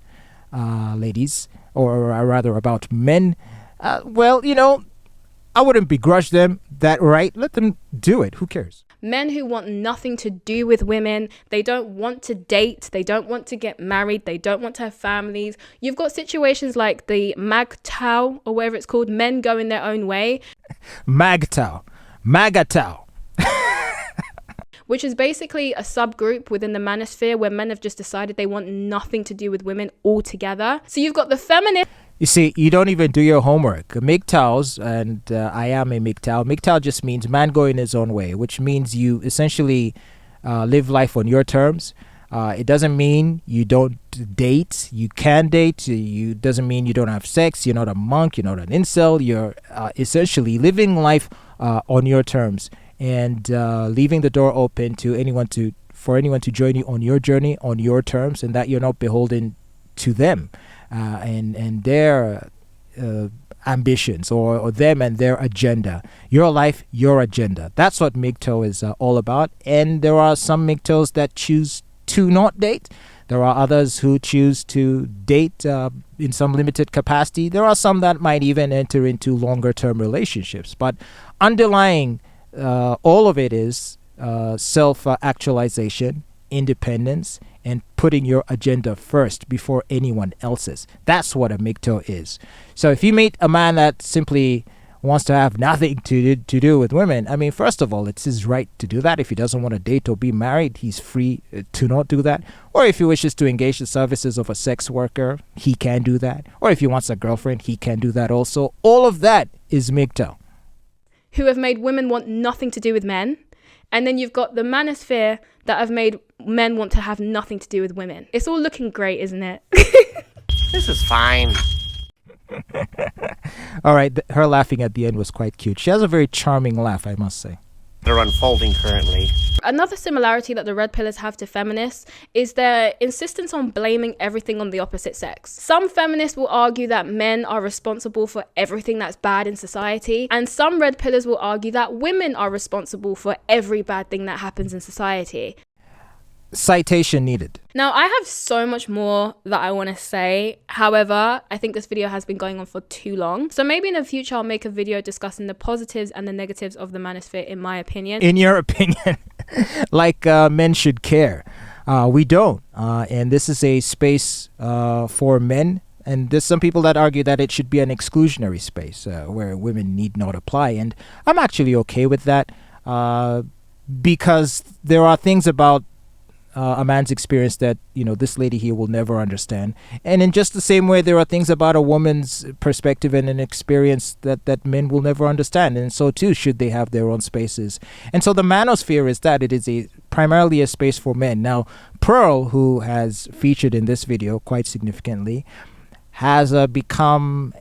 ladies, or rather about men, I wouldn't begrudge them that right. Let them do it. Who cares? Men who want nothing to do with women. They don't want to date. They don't want to get married. They don't want to have families. You've got situations like the MAGTOW, or whatever it's called, men going their own way. MAGTOW. Which is basically a subgroup within the Manosphere where men have just decided they want nothing to do with women altogether. So you've got the feminist. You see, you don't even do your homework. MGTOWs, and I am a MGTOW. MGTOW just means man going his own way, which means you essentially live life on your terms. It doesn't mean you don't date. You can date. It doesn't mean you don't have sex. You're not a monk. You're not an incel. You're essentially living life on your terms, and leaving the door open to anyone to join you on your journey on your terms, and that you're not beholden to them and their ambitions or them and their agenda. Your life, your agenda. That's what MGTOW is all about. And there are some MGTOWs that choose to not date. There are others who choose to date in some limited capacity. There are some that might even enter into longer term relationships. But underlying all of it is self-actualization, independence, and putting your agenda first before anyone else's. That's what a MGTOW is. So if you meet a man that simply wants to have nothing to do with women, I mean, first of all, it's his right to do that. If he doesn't want to date or be married, he's free to not do that. Or if he wishes to engage the services of a sex worker, he can do that. Or if he wants a girlfriend, he can do that also. All of that is MGTOW. who have made women want nothing to do with men. And then you've got the Manosphere that have made men want to have nothing to do with women. It's all looking great, isn't it? This is fine. All right, her laughing at the end was quite cute. She has a very charming laugh, I must say. They're unfolding currently. Another similarity that the red pillars have to feminists is their insistence on blaming everything on the opposite sex. Some feminists will argue that men are responsible for everything that's bad in society, and some red pillars will argue that women are responsible for every bad thing that happens in society. Citation needed. Now, I have so much more that I want to say. However, I think this video has been going on for too long. So maybe in the future, I'll make a video discussing the positives and the negatives of the Manosphere, in my opinion. In your opinion, like men should care. We don't. And this is a space for men. And there's some people that argue that it should be an exclusionary space where women need not apply. And I'm actually okay with that because there are things about a man's experience that, you know, this lady here will never understand. And in just the same way, there are things about a woman's perspective and an experience that men will never understand. And so too should they have their own spaces. And so the Manosphere is that it is primarily a space for men. Now, Pearl, who has featured in this video quite significantly, has become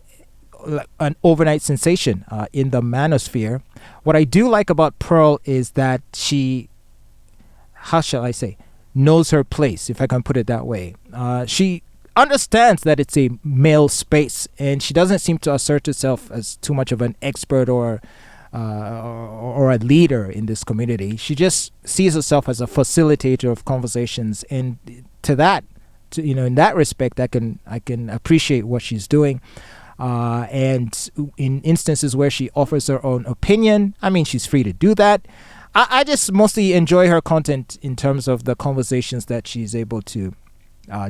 an overnight sensation in the Manosphere. What I do like about Pearl is that she, how shall I say, knows her place, if I can put it that way. She understands that it's a male space, and she doesn't seem to assert herself as too much of an expert or a leader in this community. She just sees herself as a facilitator of conversations, and in that respect, I can appreciate what she's doing. And in instances where she offers her own opinion, I mean, she's free to do that. I just mostly enjoy her content in terms of the conversations that she's able to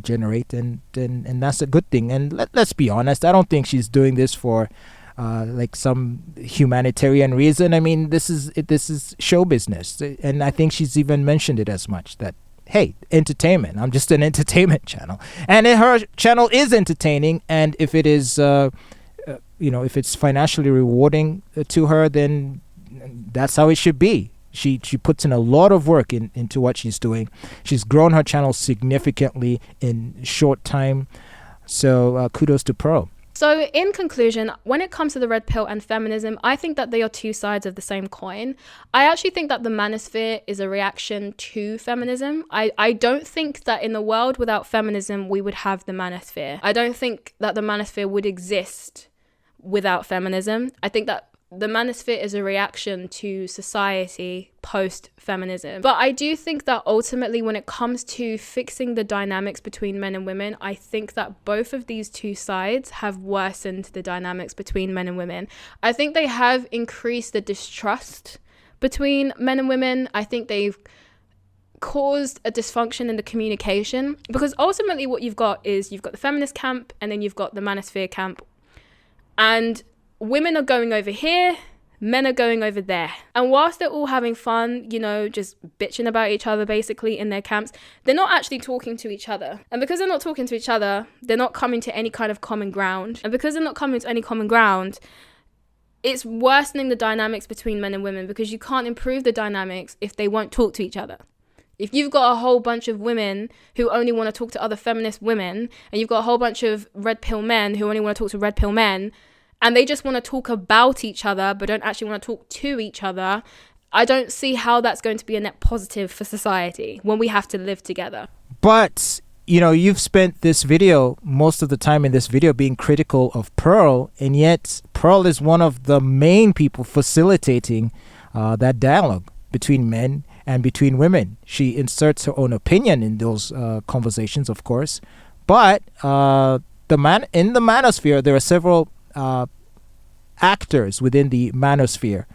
generate, and that's a good thing. And let's be honest, I don't think she's doing this for like some humanitarian reason. I mean, this is show business, and I think she's even mentioned it as much, that hey, entertainment. I'm just an entertainment channel, and her channel is entertaining. And if it is, if it's financially rewarding to her, then that's how it should be. She puts in a lot of work into what she's doing. She's grown her channel significantly in short time. So kudos to Pearl. So in conclusion, when it comes to the red pill and feminism, I think that they are two sides of the same coin. I actually think that the Manosphere is a reaction to feminism. I don't think that in the world without feminism, we would have the Manosphere. I don't think that the Manosphere would exist without feminism. I think that the Manosphere is a reaction to society post-feminism. But I do think that ultimately when it comes to fixing the dynamics between men and women, I think that both of these two sides have worsened the dynamics between men and women. I think they have increased the distrust between men and women. I think they've caused a dysfunction in the communication, because ultimately what you've got is you've got the feminist camp and then you've got the Manosphere camp. And women are going over here, men are going over there. And whilst they're all having fun, just bitching about each other basically in their camps, they're not actually talking to each other. And because they're not talking to each other, they're not coming to any kind of common ground. And because they're not coming to any common ground, it's worsening the dynamics between men and women, because you can't improve the dynamics if they won't talk to each other. If you've got a whole bunch of women who only want to talk to other feminist women, and you've got a whole bunch of red pill men who only want to talk to red pill men, and they just want to talk about each other but don't actually want to talk to each other, I don't see how that's going to be a net positive for society when we have to live together. But, you've spent most of the time in this video being critical of Pearl, and yet Pearl is one of the main people facilitating that dialogue between men and between women. She inserts her own opinion in those conversations, of course. But in the Manosphere, there are several actors within the Manosphere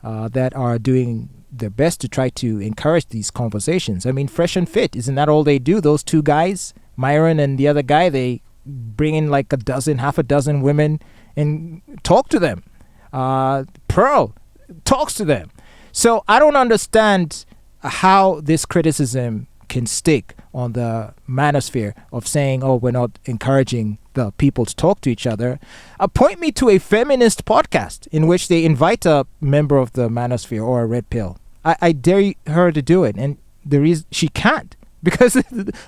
that are doing their best to try to encourage these conversations. I mean, Fresh and Fit, isn't that all they do? Those two guys, Myron and the other guy, they bring in like half a dozen women and talk to them. Pearl talks to them. So I don't understand how this criticism can stick on the manosphere of saying, oh, we're not encouraging the people to talk to each other, point me to a feminist podcast in which they invite a member of the manosphere or a red pill. I dare her to do it. And the reason she can't, because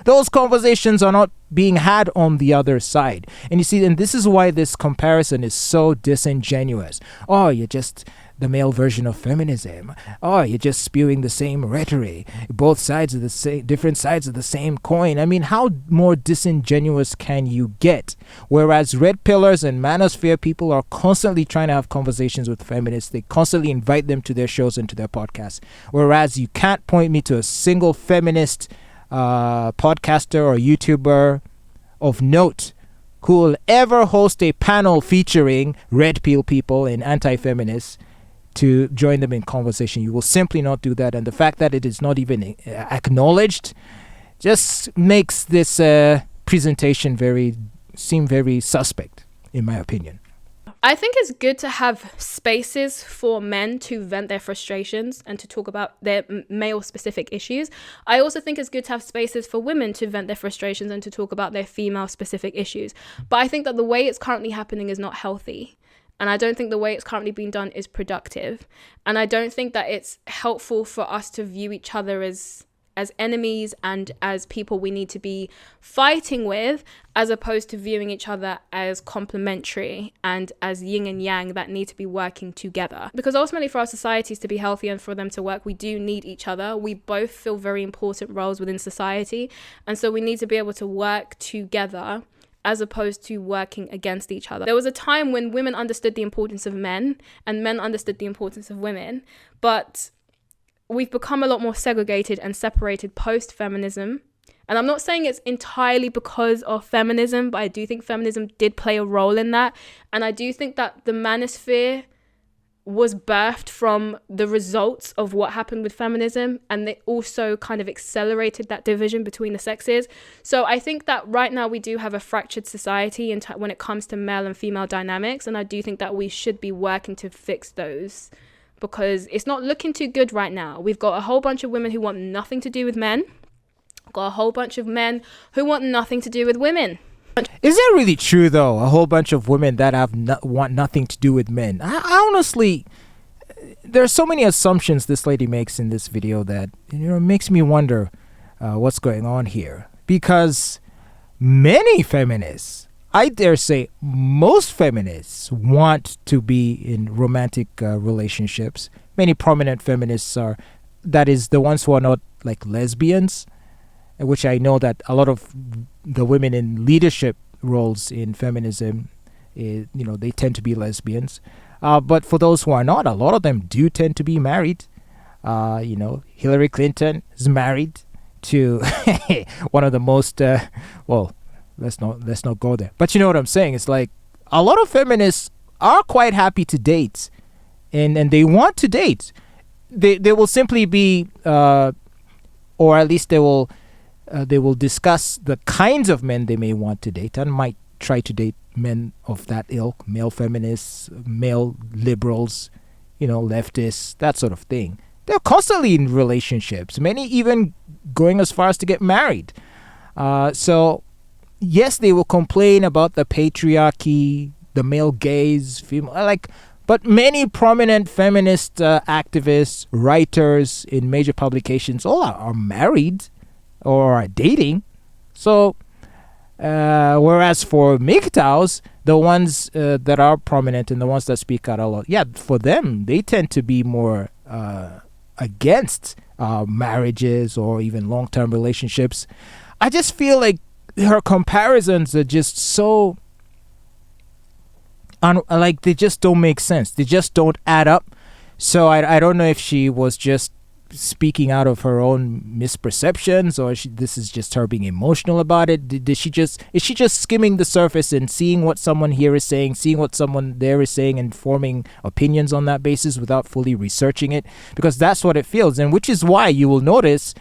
those conversations are not being had on the other side. And you see, and this is why this comparison is so disingenuous. Oh, you're just the male version of feminism. Oh, you're just spewing the same rhetoric. Both sides of the same, different sides of the same coin. I mean, how more disingenuous can you get? Whereas red pillars and manosphere people are constantly trying to have conversations with feminists. They constantly invite them to their shows and to their podcasts. Whereas you can't point me to a single feminist podcaster or YouTuber of note who will ever host a panel featuring red pill people and anti-feminists to join them in conversation. You will simply not do that. And the fact that it is not even acknowledged just makes this presentation seem very suspect, in my opinion. I think it's good to have spaces for men to vent their frustrations and to talk about their male-specific issues. I also think it's good to have spaces for women to vent their frustrations and to talk about their female-specific issues. But I think that the way it's currently happening is not healthy. And I don't think the way it's currently being done is productive. And I don't think that it's helpful for us to view each other as enemies and as people we need to be fighting with, as opposed to viewing each other as complementary and as yin and yang that need to be working together. Because ultimately, for our societies to be healthy and for them to work, we do need each other. We both fill very important roles within society. And so we need to be able to work together as opposed to working against each other. There was a time when women understood the importance of men and men understood the importance of women, but we've become a lot more segregated and separated post-feminism. And I'm not saying it's entirely because of feminism, but I do think feminism did play a role in that. And I do think that the manosphere was birthed from the results of what happened with feminism, and they also kind of accelerated that division between the sexes. So I think that right now we do have a fractured society when it comes to male and female dynamics, and I do think that we should be working to fix those, because it's not looking too good right now. We've got a whole bunch of women who want nothing to do with men, got a whole bunch of men who want nothing to do with women. Is that really true, though? A whole bunch of women that want nothing to do with men. I honestly, there are so many assumptions this lady makes in this video that makes me wonder what's going on here. Because many feminists, I dare say most feminists, want to be in romantic relationships. Many prominent feminists are, that is, the ones who are not like lesbians, which I know that a lot of the women in leadership roles in feminism, they tend to be lesbians. But for those who are not, a lot of them do tend to be married. Hillary Clinton is married to one of the most, let's not go there. But you know what I'm saying? It's like a lot of feminists are quite happy to date, and they want to date. They will simply be, or at least they will discuss the kinds of men they may want to date and might try to date men of that ilk, male feminists, male liberals, leftists, that sort of thing. They're constantly in relationships, many even going as far as to get married. So, yes, they will complain about the patriarchy, the male gaze, but many prominent feminist activists, writers in major publications, all are married or are dating. So, whereas for MGTOWs, the ones that are prominent and the ones that speak out a lot, for them, they tend to be more against marriages or even long-term relationships. I just feel like her comparisons are just so, they just don't make sense. They just don't add up. So I don't know if she was just speaking out of her own misperceptions, or this is just her being emotional about it. Is she just skimming the surface and seeing what someone here is saying, seeing what someone there is saying, and forming opinions on that basis without fully researching it? Because that's what it feels, and which is why you will notice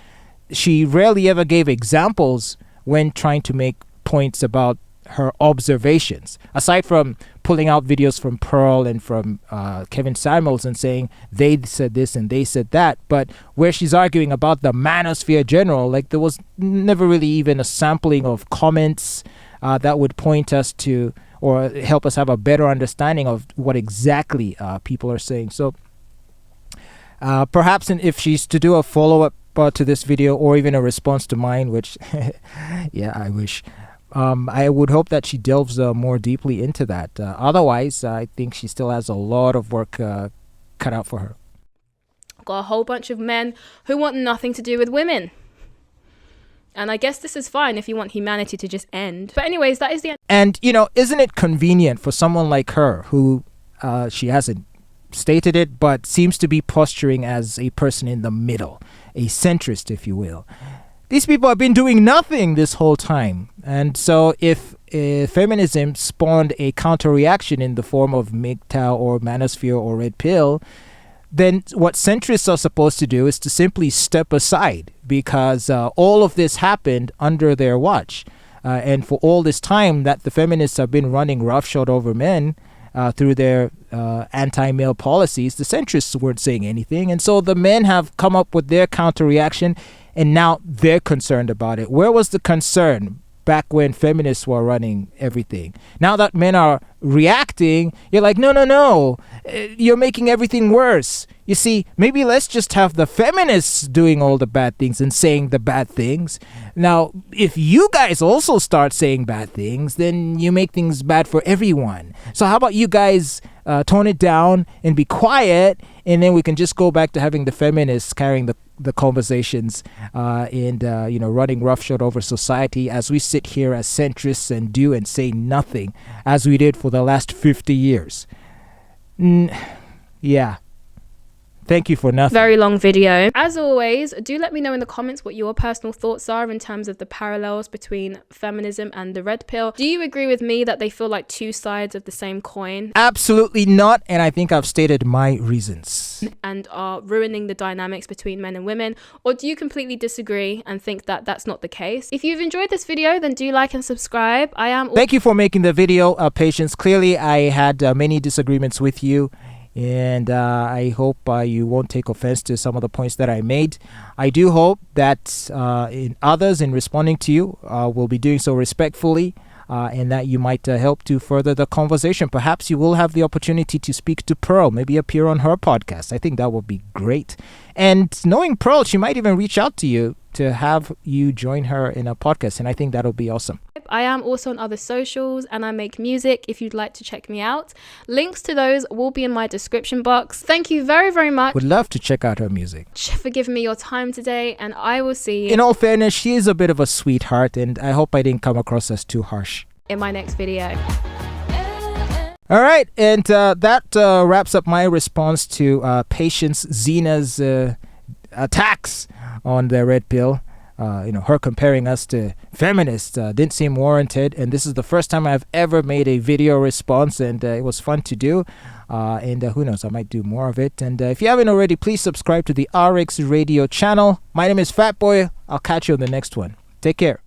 she rarely ever gave examples when trying to make points about her observations, aside from pulling out videos from Pearl and from Kevin Samuels and saying they said this and they said that, but where she's arguing about the manosphere general, like there was never really even a sampling of comments that would point us to or help us have a better understanding of what exactly people are saying. So perhaps if she's to do a follow-up to this video or even a response to mine, which yeah, I wish, I would hope that she delves more deeply into that. Otherwise, I think she still has a lot of work cut out for her. Got a whole bunch of men who want nothing to do with women. And I guess this is fine if you want humanity to just end. But anyways, that is the end. And, you know, isn't it convenient for someone like her who she hasn't stated it, but seems to be posturing as a person in the middle, a centrist, if you will. These people have been doing nothing this whole time. And so if feminism spawned a counter-reaction in the form of MGTOW or Manosphere or Red Pill, then what centrists are supposed to do is to simply step aside, because all of this happened under their watch. And for all this time that the feminists have been running roughshod over men through their anti-male policies, the centrists weren't saying anything. And so the men have come up with their counter-reaction, and now they're concerned about it. Where was the concern back when feminists were running everything? Now that men are reacting, you're like, no, you're making everything worse. You see, maybe let's just have the feminists doing all the bad things and saying the bad things. Now, if you guys also start saying bad things, then you make things bad for everyone. So how about you guys tone it down and be quiet, and then we can just go back to having the feminists carrying the conversations and running roughshod over society as we sit here as centrists and do and say nothing as we did for the last 50 years. Yeah. Thank you for nothing. Very long video. As always, do let me know in the comments what your personal thoughts are in terms of the parallels between feminism and the red pill. Do you agree with me that they feel like two sides of the same coin? Absolutely not, and I think I've stated my reasons. And are ruining the dynamics between men and women? Or do you completely disagree and think that that's not the case? If you've enjoyed this video, then do like and subscribe. Thank you for making the video, Patience. Clearly, I had many disagreements with you. And I hope you won't take offense to some of the points that I made. I do hope that in responding to you will be doing so respectfully, and that you might help to further the conversation. Perhaps you will have the opportunity to speak to Pearl, maybe appear on her podcast. I think that would be great. And knowing Pearl, she might even reach out to you to have you join her in a podcast, and I think that'll be awesome. I am also on other socials, and I make music if you'd like to check me out. Links to those will be in my description box. Thank you very, very much. Would love to check out her music. For giving me your time today, and I will see you. In all fairness, she is a bit of a sweetheart, and I hope I didn't come across as too harsh. In my next video. All right, and that wraps up my response to Patience Xina's attacks on the red pill. Her comparing us to feminists didn't seem warranted, and this is the first time I've ever made a video response, and it was fun to do, and who knows, I might do more of it. And if you haven't already, please subscribe to the RX Radio channel. My name is Fatboy. I'll catch you on the next one. Take care.